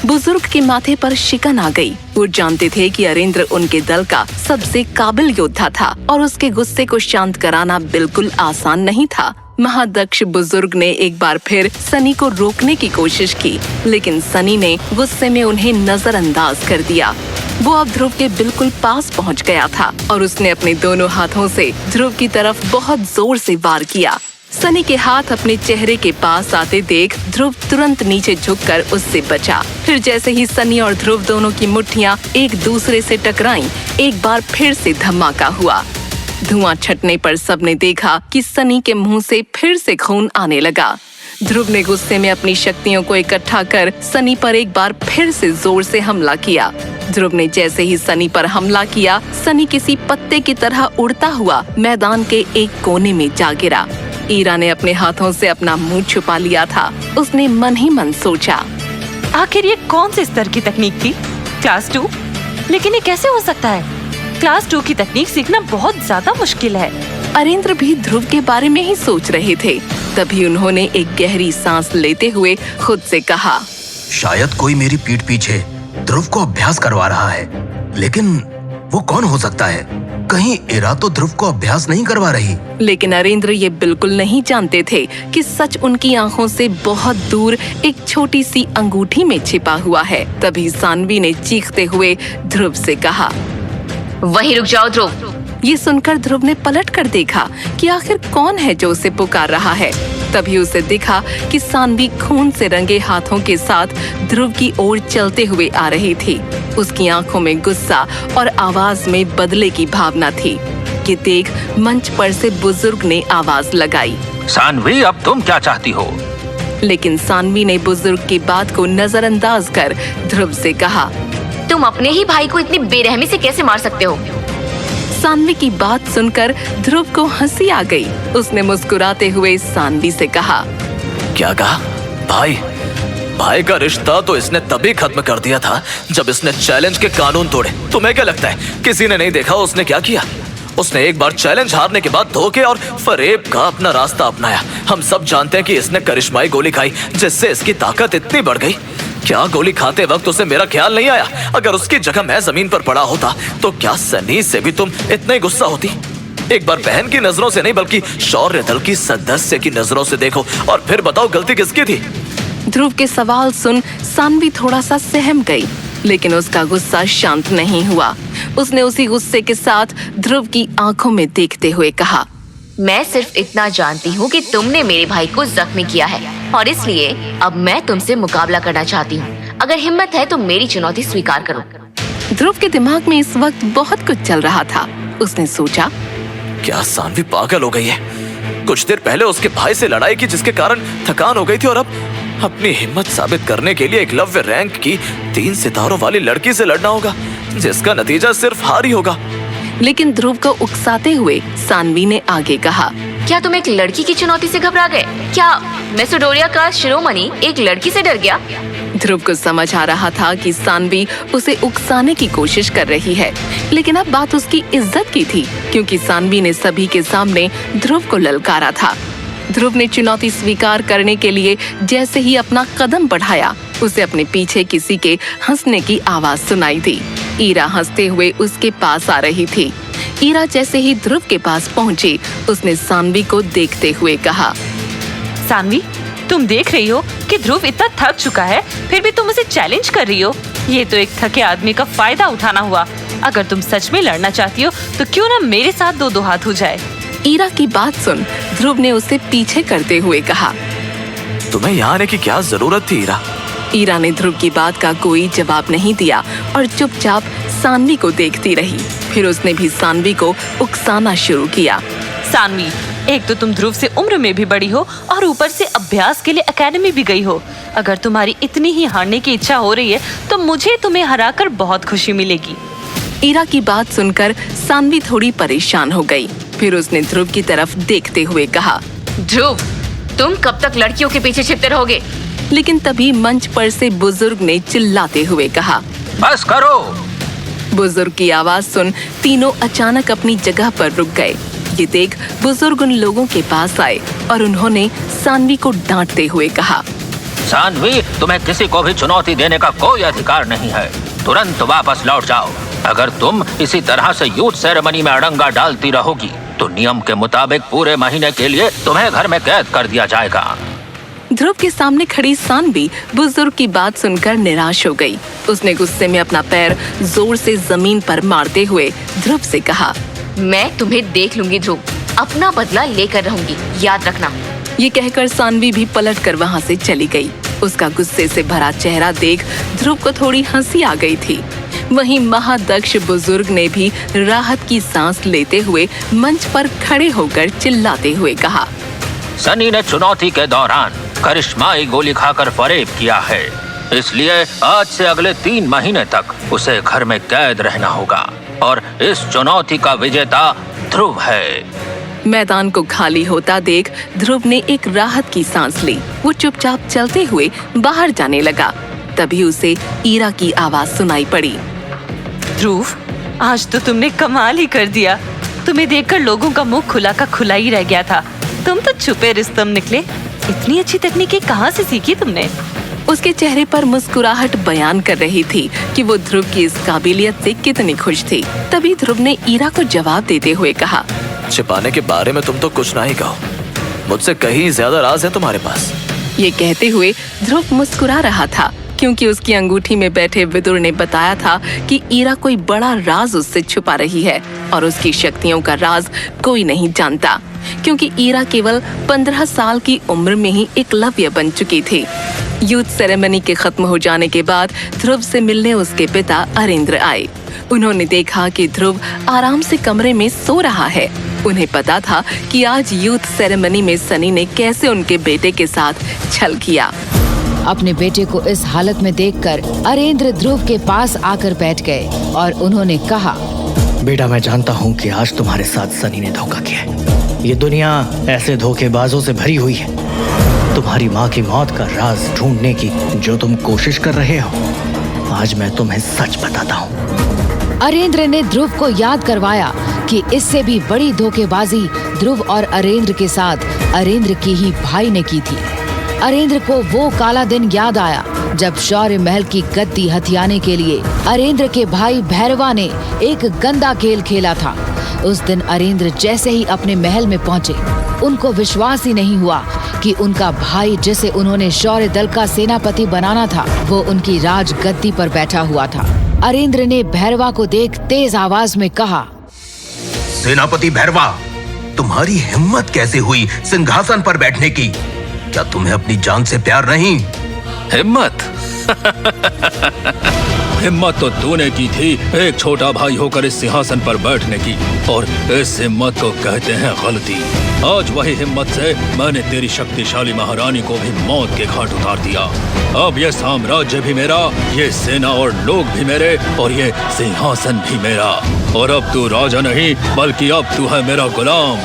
बुजुर्ग के माथे पर शिकन आ गई। वो जानते थे कि अरिंद्र उनके दल का सबसे काबिल योद्धा था और उसके गुस्से को शांत कराना बिल्कुल आसान नहीं था। महादक्ष बुजुर्ग ने एक बार फिर सनी को रोकने की कोशिश की, लेकिन सनी ने गुस्से में उन्हें नजरअंदाज कर दिया। वो अब ध्रुव के बिल्कुल पास पहुंच गया था और उसने अपने दोनों हाथों से ध्रुव की तरफ बहुत जोर से वार किया। सनी के हाथ अपने चेहरे के पास आते देख ध्रुव तुरंत नीचे झुककर उससे बचा। फिर जैसे ही सनी और ध्रुव दोनों की मुट्ठियां एक दूसरे से टकराईं, एक बार फिर से धमाका हुआ। धुआं छटने पर सबने देखा कि सनी के मुंह से फिर से खून आने लगा। ध्रुव ने गुस्से में अपनी शक्तियों को इकट्ठा कर सनी पर एक बार फिर से जोर से हमला किया। ध्रुव ने जैसे ही सनी पर हमला किया, सनी किसी पत्ते की तरह उड़ता हुआ मैदान के एक कोने में जा गिरा। ईरा ने अपने हाथों से अपना मुंह छुपा लिया था। उसने मन ही मन सोचा, आखिर ये कौन से स्तर की तकनीक थी? क्लास 2? लेकिन ये कैसे हो सकता है? क्लास 2 की तकनीक सीखना बहुत ज्यादा मुश्किल है। अरिंद्र भी ध्रुव के बारे में ही सोच रहे थे। तभी उन्होंने एक गहरी सांस लेते हुए खुद से कहा, शायद कोई मेरी पीठ पीछे ध्रुव को अभ्यास करवा रहा है, लेकिन वो कौन हो सकता है? कहीं ईरा तो ध्रुव को अभ्यास नहीं करवा रही? लेकिन अरिंद्र ये बिल्कुल नहीं जानते थे कि सच उनकी आंखों से बहुत दूर एक छोटी सी अंगूठी में छिपा हुआ है। तभी सानवी ने चीखते हुए ध्रुव से कहा, वहीं रुक जाओ ध्रुव। ये सुनकर ध्रुव ने पलट कर देखा कि आखिर कौन है जो उसे पुकार रहा है। तभी उसे दिखा कि सानवी खून से रंगे हाथों के साथ ध्रुव की ओर चलते हुए आ रही थी। उसकी आंखों में गुस्सा और आवाज में बदले की भावना थी। ये देख मंच पर से बुजुर्ग ने आवाज लगाई, सानवी, अब तुम क्या चाहती हो? लेकिन सानवी ने बुजुर्ग की बात को नजरअंदाज कर ध्रुव से कहा, तुम अपने ही भाई को इतनी बेरहमी से कैसे मार सकते हो? सानवी की बात सुनकर ध्रुव को हंसी आ गई। उसने मुस्कुराते हुए सानवी से कहा, क्या कहा? भाई भाई का रिश्ता तो इसने तभी खत्म कर दिया था जब इसने चैलेंज के कानून तोड़े। तुम्हें क्या लगता है किसी ने नहीं देखा उसने क्या किया? उसने एक बार चैलेंज हारने के बाद धोखे और फरेब का अपना रास्ता अपनाया। हम सब जानते हैं कि इसने करिश्माई गोली खाई जिससे इसकी ताकत इतनी बढ़ गई। क्या गोली खाते वक्त उसे मेरा ख्याल नहीं आया? अगर उसकी जगह मैं जमीन पर पड़ा होता तो क्या सनी से भी तुम इतने गुस्सा होती? एक बार बहन की नजरों से नहीं बल्कि शौर्य दल की सदस्य की नजरों से देखो और फिर बताओ गलती किसकी थी? ध्रुव के सवाल सुन सानवी थोड़ा सा सहम गई, लेकिन उसका गुस्सा शांत नहीं हुआ। उसने उसी गुस्से के साथ ध्रुव की आंखों में देखते हुए कहा, मैं सिर्फ इतना जानती हूँ कि तुमने मेरे भाई को जख्मी किया है और इसलिए अब मैं तुमसे मुकाबला करना चाहती हूँ। अगर हिम्मत है तो मेरी चुनौती स्वीकार करो। ध्रुव के दिमाग में इस वक्त बहुत कुछ चल रहा था। उसने सोचा, क्या सानवी पागल हो गई है? कुछ देर पहले उसके भाई से लड़ाई की जिसके कारण थकान हो गई थी और अब अपनी हिम्मत साबित करने के लिए एकलव्य रैंक की 3 सितारों वाली लड़की से लड़ना होगा जिसका नतीजा सिर्फ हार ही होगा। लेकिन ध्रुव को उकसाते हुए सानवी ने आगे कहा, क्या तुम एक लड़की की चुनौती से घबरा गए? क्या मैसेडोनिया का शिरोमणि एक लड़की से डर गया? ध्रुव को समझ आ रहा था कि सानवी उसे उकसाने की कोशिश कर रही है, लेकिन अब बात उसकी इज्जत की थी क्योंकि सानवी ने सभी के सामने ध्रुव को ललकारा था। ध्रुव ने चुनौती स्वीकार करने के लिए जैसे ही अपना कदम बढ़ाया, उसे अपने पीछे किसी के हंसने की आवाज सुनाई दी। ईरा हंसते हुए उसके पास आ रही थी। ईरा जैसे ही ध्रुव के पास पहुंची, उसने सानवी को देखते हुए कहा, सानवी, तुम देख रही हो कि ध्रुव इतना थक चुका है, फिर भी तुम उसे चैलेंज कर रही हो। ये तो एक थके आदमी का फायदा उठाना हुआ। अगर तुम सच में लड़ना चाहती हो तो क्यों ना मेरे साथ दो हाथ हो जाए। ईरा की बात सुन ध्रुव ने उसे पीछे करते हुए कहा, तुम्हें यहाँ आने की क्या जरूरत थी ईरा? ईरा ने ध्रुव की बात का कोई जवाब नहीं दिया और चुपचाप सानवी को देखती रही। फिर उसने भी सानवी को उकसाना शुरू किया। सानवी, एक तो तुम ध्रुव से उम्र में भी बड़ी हो और ऊपर से अभ्यास के लिए एकेडमी भी गई हो। अगर तुम्हारी इतनी ही हारने की इच्छा हो रही है तो मुझे तुम्हें हराकर बहुत खुशी मिलेगी। ईरा की बात सुनकर सानवी थोड़ी परेशान हो गई। फिर उसने ध्रुव की तरफ देखते हुए कहा, ध्रुव, तुम कब तक लड़कियों के पीछे छिपते रहोगे? लेकिन तभी मंच पर से बुजुर्ग ने चिल्लाते हुए कहा, बस करो। बुजुर्ग की आवाज सुन तीनों अचानक अपनी जगह पर रुक गए। ये देख बुजुर्ग उन लोगों के पास आए और उन्होंने सानवी को डांटते हुए कहा, सानवी, तुम्हें किसी को भी चुनौती देने का कोई अधिकार नहीं है। तुरंत वापस लौट जाओ। अगर तुम इसी तरह से यूथ सेरेमनी में अड़ंगा डालती रहोगी तो नियम के मुताबिक पूरे महीने के लिए तुम्हें घर में कैद कर दिया जाएगा। ध्रुव के सामने खड़ी सानवी बुजुर्ग की बात सुनकर निराश हो गई। उसने गुस्से में अपना पैर जोर से जमीन पर मारते हुए ध्रुव से कहा, मैं तुम्हें देख लूंगी ध्रुव, अपना बदला लेकर रहूंगी, याद रखना। ये कहकर सानवी भी पलट कर वहाँ से चली गई। उसका गुस्से से भरा चेहरा देख ध्रुव को थोड़ी हंसी आ गई थी। वहीं महादक्ष बुजुर्ग ने भी राहत की सांस लेते हुए मंच पर खड़े होकर चिल्लाते हुए कहा, सनी ने चुनौती के दौरान करिश्माई गोली खाकर फरेब किया है, इसलिए आज से अगले 3 महीने तक उसे घर में कैद रहना होगा और इस चुनौती का विजेता ध्रुव है। मैदान को खाली होता देख ध्रुव ने एक राहत की सांस ली। वो चुपचाप चलते हुए बाहर जाने लगा। तभी उसे ईरा की आवाज सुनाई पड़ी, ध्रुव, आज तो तुमने कमाल ही कर दिया। तुम्हें देखकर लोगों का मुंह खुला का खुला ही रह गया था। तुम तो छुपे रुस्तम निकले। इतनी अच्छी तकनीकें कहाँ से सीखी तुमने? उसके चेहरे पर मुस्कुराहट बयान कर रही थी कि वो ध्रुव की इस काबिलियत से कितनी खुश थी। तभी ध्रुव ने ईरा को जवाब देते हुए कहा, छिपाने के बारे में तुम तो कुछ ना ही कहो, मुझसे कहीं ज्यादा राज है तुम्हारे पास। ये कहते हुए ध्रुव मुस्कुरा रहा था क्योंकि उसकी अंगूठी में बैठे विदुर ने बताया था कि ईरा कोई बड़ा राज उससे छुपा रही है और उसकी शक्तियों का राज कोई नहीं जानता, क्योंकि ईरा केवल 15 साल की उम्र में ही एकलव्य बन चुकी थी। यूथ सेरेमनी के खत्म हो जाने के बाद ध्रुव से मिलने उसके पिता अरेंद्र आए। उन्होंने देखा कि ध्रुव आराम से कमरे में सो रहा है। उन्हें पता था कि आज यूथ सेरेमनी में सनी ने कैसे उनके बेटे के साथ छल किया। अपने बेटे को इस हालत में देखकर अरेंद्र ध्रुव के पास आकर बैठ गए और उन्होंने कहा, बेटा, मैं जानता हूँ कि आज तुम्हारे साथ सनी ने धोखा किया है। ये दुनिया ऐसे धोखेबाजों से भरी हुई है। तुम्हारी माँ की मौत का राज ढूंढने की जो तुम कोशिश कर रहे हो, आज मैं तुम्हें सच बताता हूँ। अरेंद्र ने ध्रुव को याद करवाया कि इससे भी बड़ी धोखेबाजी ध्रुव और अरेंद्र के साथ अरेंद्र की ही भाई ने की थी। अरेंद्र को वो काला दिन याद आया जब शौर्य महल की गद्दी हथियाने के लिए अरेंद्र के भाई भैरवा ने एक गंदा खेल खेला था। उस दिन अरेंद्र जैसे ही अपने महल में पहुंचे, उनको विश्वास ही नहीं हुआ कि उनका भाई, जिसे उन्होंने शौर्य दल का सेनापति बनाना था, वो उनकी राज गद्दी पर बैठा हुआ था। अरेंद्र ने भैरवा को देख तेज आवाज में कहा, सेनापति भैरवा, तुम्हारी हिम्मत कैसे हुई सिंहासन पर बैठने की? क्या तुम्हें अपनी जान से प्यार नहीं? हिम्मत? हिम्मत तो तूने की थी एक छोटा भाई होकर इस सिंहासन पर बैठने की, और इस हिम्मत को कहते हैं गलती। आज वही हिम्मत से मैंने तेरी शक्तिशाली महारानी को भी मौत के घाट उतार दिया। अब ये साम्राज्य भी मेरा, ये सेना और लोग भी मेरे, और ये सिंहासन भी मेरा। और अब तू राजा नहीं बल्कि अब तू है मेरा गुलाम।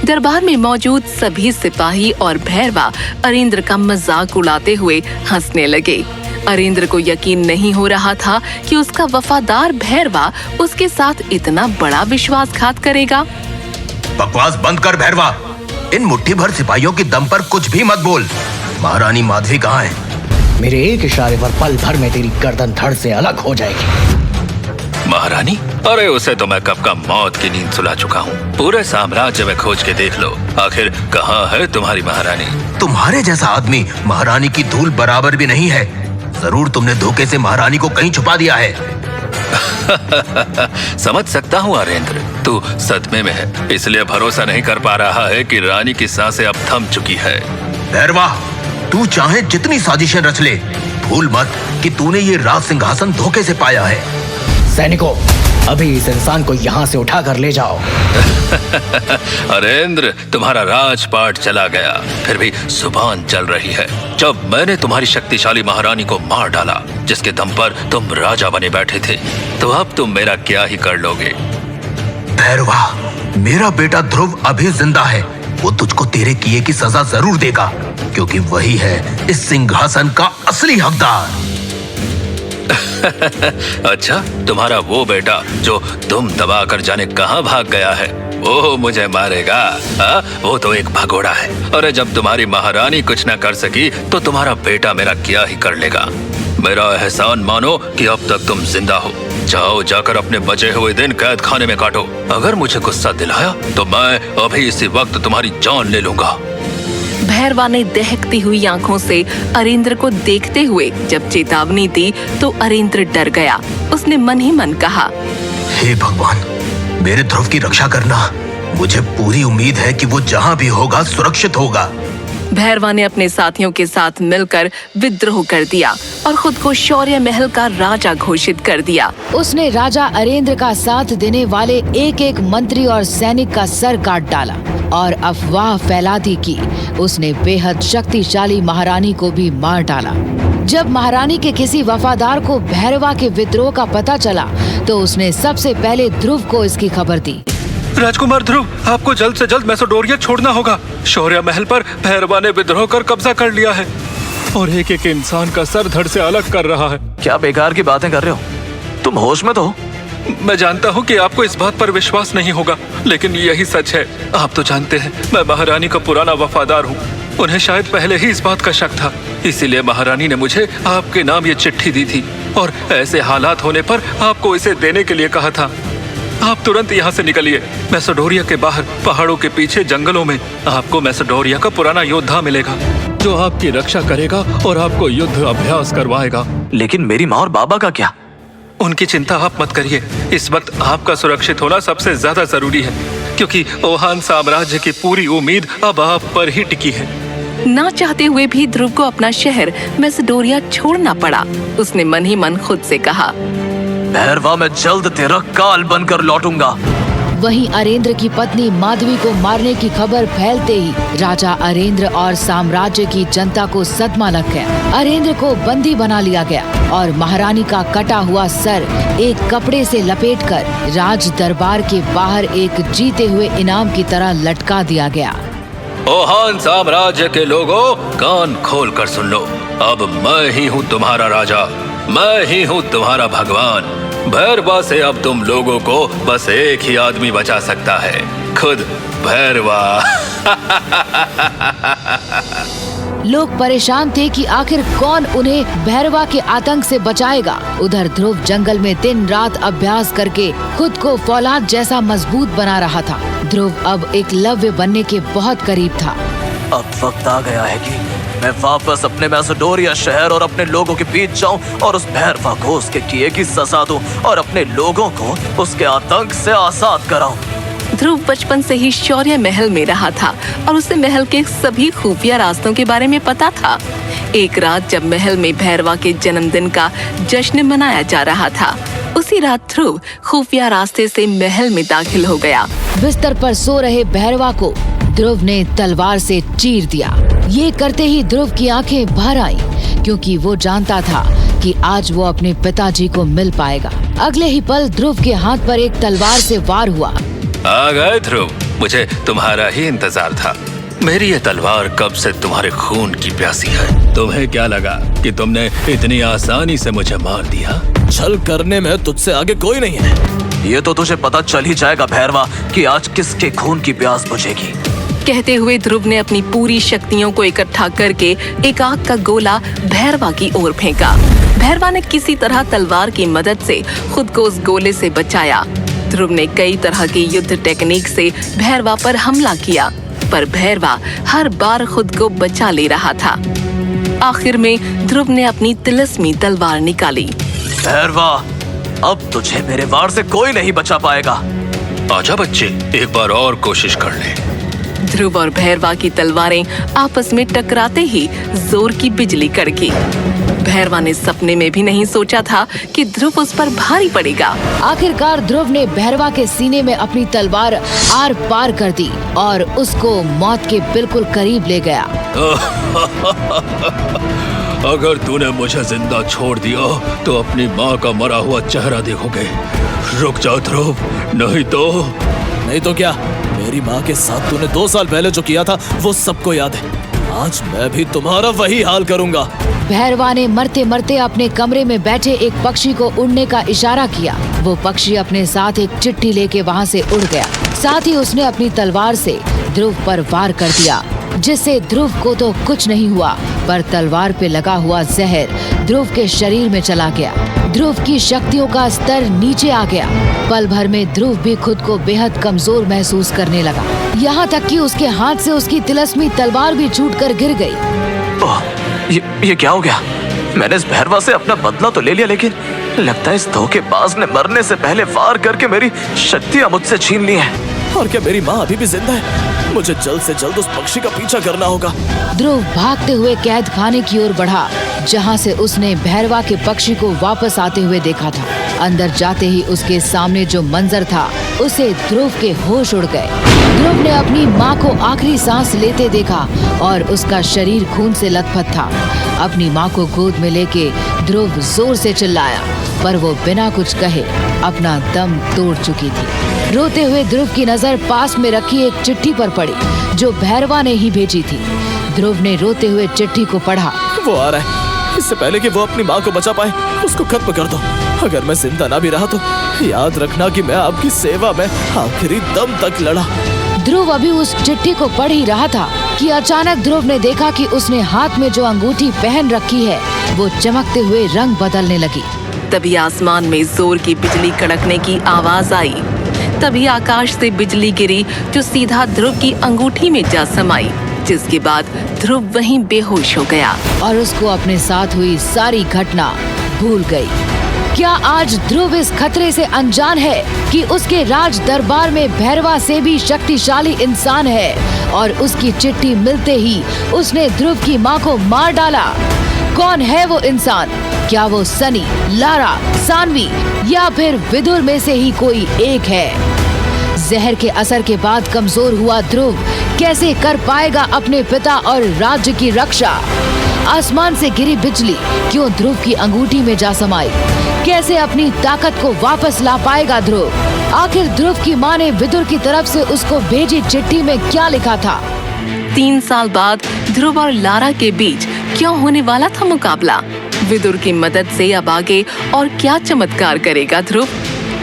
दरबार में मौजूद सभी सिपाही और भैरवा अरेंद्र का मजाक उड़ाते हुए हंसने लगे। अरेंद्र को यकीन नहीं हो रहा था कि उसका वफादार भैरवा उसके साथ इतना बड़ा विश्वासघात करेगा। बकवास बंद कर भैरवा, इन मुट्ठी भर सिपाहियों के दम पर कुछ भी मत बोल। महारानी माधवी कहाँ है? मेरे एक इशारे पर पल भर में तेरी गर्दन धड़ से अलग हो जाएगी। महारानी? अरे उसे तो मैं कब का मौत की नींद सुला चुका हूँ। पूरे साम्राज्य में खोज के देख लो, आखिर कहाँ है तुम्हारी महारानी? तुम्हारे जैसा आदमी महारानी की धूल बराबर भी नहीं है। जरूर तुमने धोखे से महारानी को कहीं छुपा दिया है। समझ सकता हूँ अरेंद्र, तू सदमे में है, इसलिए भरोसा नहीं कर पा रहा है कि रानी की सांसें अब थम चुकी है। भैरवा, तू चाहे जितनी साजिशें रच ले, भूल मत कि तूने ये राज सिंहासन धोखे से पाया है। सैनिकों, अभी इस इंसान को यहाँ से उठा कर ले जाओ। अरेंद्र, तुम्हारा राजपाट चला गया, फिर भी जुबान चल रही है। जब मैंने तुम्हारी शक्तिशाली महारानी को मार डाला, जिसके दम पर तुम राजा बने बैठे थे, तो अब तुम मेरा क्या ही कर लोगे। भैरवा, मेरा बेटा ध्रुव अभी जिंदा है। वो तुझको तेरे किए की सजा जरूर देगा, क्योंकि वही है इस सिंहासन का असली हकदार। अच्छा, तुम्हारा वो बेटा जो तुम दबा कर जाने कहाँ भाग गया है, वो मुझे मारेगा? वो तो एक भगोड़ा है। अरे जब तुम्हारी महारानी कुछ ना कर सकी, तो तुम्हारा बेटा मेरा क्या ही कर लेगा। मेरा एहसान मानो कि अब तक तुम जिंदा हो। जाओ, जाकर अपने बचे हुए दिन कैद खाने में काटो। अगर मुझे गुस्सा दिलाया तो मैं अभी इसी वक्त तुम्हारी जान ले लूंगा। भैरवा ने दहकती हुई आंखों से अरेंद्र को देखते हुए जब चेतावनी दी तो अरेंद्र डर गया। उसने मन ही मन कहा, हे भगवान, मेरे ध्रुव की रक्षा करना। मुझे पूरी उम्मीद है कि वो जहाँ भी होगा सुरक्षित होगा। भैरवा ने अपने साथियों के साथ मिलकर विद्रोह कर दिया और खुद को शौर्य महल का राजा घोषित कर दिया। उसने राजा अरेंद्र का साथ देने वाले एक एक मंत्री और सैनिक का सर काट डाला और अफवाह फैला दी कि उसने बेहद शक्तिशाली महारानी को भी मार डाला। जब महारानी के किसी वफादार को भैरवा के विद्रोह का पता चला तो उसने सबसे पहले ध्रुव को इसकी खबर दी। राजकुमार ध्रुव, आपको जल्द से जल्द मैसेडोरिया छोड़ना होगा। शौर्य महल पर भैरवा ने विद्रोह कर कब्जा कर लिया है और एक एक इंसान का सर धड़ से अलग कर रहा है। क्या बेकार की बातें कर रहे हो? तुम होश में तो हो? मैं जानता हूँ कि आपको इस बात पर विश्वास नहीं होगा, लेकिन यही सच है। आप तो जानते हैं मैं महारानी का पुराना वफादार हूँ। उन्हें शायद पहले ही इस बात का शक था, इसीलिए महारानी ने मुझे आपके नाम ये चिट्ठी दी थी और ऐसे हालात होने पर आपको इसे देने के लिए कहा था। आप तुरंत यहाँ से निकलिए। मैसेडोरिया के बाहर पहाड़ों के पीछे जंगलों में आपको मैसेडोरिया का पुराना योद्धा मिलेगा जो आपकी रक्षा करेगा और आपको युद्ध अभ्यास करवाएगा। लेकिन मेरी माँ और बाबा का क्या? उनकी चिंता आप मत करिए। इस वक्त आपका सुरक्षित होना सबसे ज्यादा जरूरी है, क्योंकि ओहान साम्राज्य की पूरी उम्मीद अब आप पर ही टिकी है। ना चाहते हुए भी ध्रुव को अपना शहर मैसेडोरिया छोड़ना पड़ा। उसने मन ही मन खुद से कहा, भैरवा, मैं जल्द तेरा काल बनकर लौटूंगा। वहीं अरेंद्र की पत्नी माधवी को मारने की खबर फैलते ही राजा अरेंद्र और साम्राज्य की जनता को सदमा लग गया। अरेंद्र को बंदी बना लिया गया और महारानी का कटा हुआ सर एक कपड़े से लपेटकर राज दरबार के बाहर एक जीते हुए इनाम की तरह लटका दिया गया। ओहान साम्राज्य के लोगों, कान खोल कर सुन लो। अब मैं ही हूँ तुम्हारा राजा, मैं ही हूँ तुम्हारा भगवान। भैरवा से अब तुम लोगों को बस एक ही आदमी बचा सकता है, खुद भैरवा। लोग परेशान थे कि आखिर कौन उन्हें भैरवा के आतंक से बचाएगा। उधर ध्रुव जंगल में दिन रात अभ्यास करके खुद को फौलाद जैसा मजबूत बना रहा था। ध्रुव अब एकलव्य बनने के बहुत करीब था। अब वक्त आ गया है कि मैं वापस अपने मैसेडोरिया शहर और अपने लोगों के बीच जाऊं और उस भैरवा को उसके किए की सजा दूं और अपने लोगों को उसके आतंक से आजाद कराऊं। ध्रुव बचपन से ही शौर्य महल में रहा था और उसे महल के सभी खुफिया रास्तों के बारे में पता था। एक रात जब महल में भैरवा के जन्मदिन का जश्न मनाया जा रहा था, उसी रात ध्रुव खुफिया रास्ते से महल में दाखिल हो गया। बिस्तर पर सो रहे भैरवा को ध्रुव ने तलवार से चीर दिया। ये करते ही ध्रुव की आंखें भर आईं, क्योंकि वो जानता था कि आज वो अपने पिताजी को मिल पाएगा। अगले ही पल ध्रुव के हाथ पर एक तलवार से वार हुआ। आ गए ध्रुव, मुझे तुम्हारा ही इंतजार था। मेरी ये तलवार कब से तुम्हारे खून की प्यासी है। तुम्हें क्या लगा कि तुमने इतनी आसानी से मुझे मार दिया? छल करने में तुझसे आगे कोई नहीं है। ये तो तुझे पता चल ही जाएगा भैरवा कि आज किसके खून की प्यास बुझेगी। कहते हुए ध्रुव ने अपनी पूरी शक्तियों को इकट्ठा करके एक आग का गोला भैरवा की ओर फेंका। भैरवा ने किसी तरह तलवार की मदद से खुद को उस गोले से बचाया। ध्रुव ने कई तरह की युद्ध टेक्निक से भैरवा पर हमला किया, पर भैरवा हर बार खुद को बचा ले रहा था। आखिर में ध्रुव ने अपनी तिलस्मी तलवार निकाली। भैरवा, अब तुझे मेरे वार से कोई नहीं बचा पाएगा। आजा बच्चे, एक बार और कोशिश कर ले। ध्रुव और भैरवा की तलवारें आपस में टकराते ही जोर की बिजली कड़की। भैरवा ने सपने में भी नहीं सोचा था कि ध्रुव उस पर भारी पड़ेगा। आखिरकार ध्रुव ने भैरवा के सीने में अपनी तलवार आर पार कर दी और उसको मौत के बिल्कुल करीब ले गया। अगर तूने मुझे जिंदा छोड़ दिया तो अपनी माँ का मरा हुआ चेहरा देखोगे। रुक जा ध्रुव, नहीं तो क्या? मेरी माँ के साथ तूने 2 साल पहले जो किया था वो सबको याद है। आज मैं भी तुम्हारा वही हाल करूंगा। भैरवा ने मरते मरते अपने कमरे में बैठे एक पक्षी को उड़ने का इशारा किया। वो पक्षी अपने साथ एक चिट्ठी लेके वहाँ से उड़ गया। साथ ही उसने अपनी तलवार से ध्रुव पर वार कर दिया, जिससे ध्रुव को तो कुछ नहीं हुआ, पर तलवार पे लगा हुआ जहर ध्रुव के शरीर में चला गया। ध्रुव की शक्तियों का स्तर नीचे आ गया। पल भर में ध्रुव भी खुद को बेहद कमजोर महसूस करने लगा। यहाँ तक कि उसके हाथ से उसकी तिलस्मी तलवार भी छूटकर गिर गई। ओह, ये क्या हो गया? मैंने इस भैरवा से अपना बदला तो ले लिया, लेकिन लगता है इस धोखेबाज ने मरने से पहले वार करके मेरी शक्तियाँ मुझसे छीन ली हैं। और क्या मेरी माँ अभी भी जिंदा है? मुझे जल्द से जल्द उस पक्षी का पीछा करना होगा। ध्रुव भागते हुए कैद खाने की ओर बढ़ा, जहाँ से उसने भैरवा के पक्षी को वापस आते हुए देखा था। अंदर जाते ही उसके सामने जो मंजर था, उसे ध्रुव के होश उड़ गए। ध्रुव ने अपनी माँ को आखिरी सांस लेते देखा और उसका शरीर खून से लथपथ था। अपनी माँ को गोद में लेके ध्रुव जोर से चिल्लाया, पर वो बिना कुछ कहे अपना दम तोड़ चुकी थी। रोते हुए ध्रुव की नजर पास में रखी एक चिट्ठी पर पड़ी, जो भैरवा ने ही भेजी थी। ध्रुव ने रोते हुए चिट्ठी को पढ़ा। वो आ रहा है। इससे पहले कि वो अपनी माँ को बचा पाए, उसको खत्म कर दो। अगर मैं जिंदा ना भी रहा तो याद रखना कि मैं आपकी सेवा में आखिरी दम तक लड़ा। ध्रुव अभी उस चिट्ठी को पढ़ ही रहा था कि अचानक ध्रुव ने देखा कि उसने हाथ में जो अंगूठी पहन रखी है, वो चमकते हुए रंग बदलने लगी। तभी आसमान में जोर की बिजली कड़कने की आवाज आई। तभी आकाश से बिजली गिरी, जो सीधा ध्रुव की अंगूठी में जा समाई, जिसके बाद ध्रुव वहीं बेहोश हो गया और उसको अपने साथ हुई सारी घटना भूल गई। क्या आज ध्रुव इस खतरे से अनजान है कि उसके राज दरबार में भैरवा से भी शक्तिशाली इंसान है और उसकी चिट्ठी मिलते ही उसने ध्रुव की माँ को मार डाला? कौन है वो इंसान? क्या वो सनी, लारा, सानवी या फिर विदुर में से ही कोई एक है? जहर के असर के बाद कमजोर हुआ ध्रुव कैसे कर पाएगा अपने पिता और राज्य की रक्षा? आसमान से गिरी बिजली क्यों ध्रुव की अंगूठी में जा समाई? कैसे अपनी ताकत को वापस ला पाएगा ध्रुव? आखिर ध्रुव की माँ ने विदुर की तरफ से उसको भेजी चिट्ठी में क्या लिखा था? 3 साल बाद ध्रुव और लारा के बीच क्यों होने वाला था मुकाबला? विदुर की मदद से अब आगे और क्या चमत्कार करेगा ध्रुव?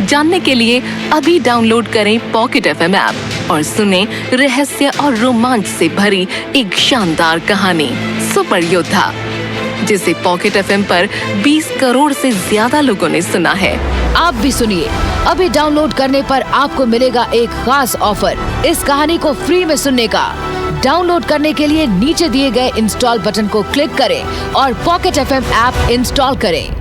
जानने के लिए अभी डाउनलोड करें पॉकेट FM ऐप और सुने रहस्य और रोमांच से भरी एक शानदार कहानी सुपर योद्धा, जिसे पॉकेट FM पर 20 करोड़ से ज्यादा लोगों ने सुना है। आप भी सुनिए। अभी डाउनलोड करने पर आपको मिलेगा एक खास ऑफर, इस कहानी को फ्री में सुनने का। डाउनलोड करने के लिए नीचे दिए गए इंस्टॉल बटन को क्लिक करें और पॉकेट FM ऐप इंस्टॉल करें।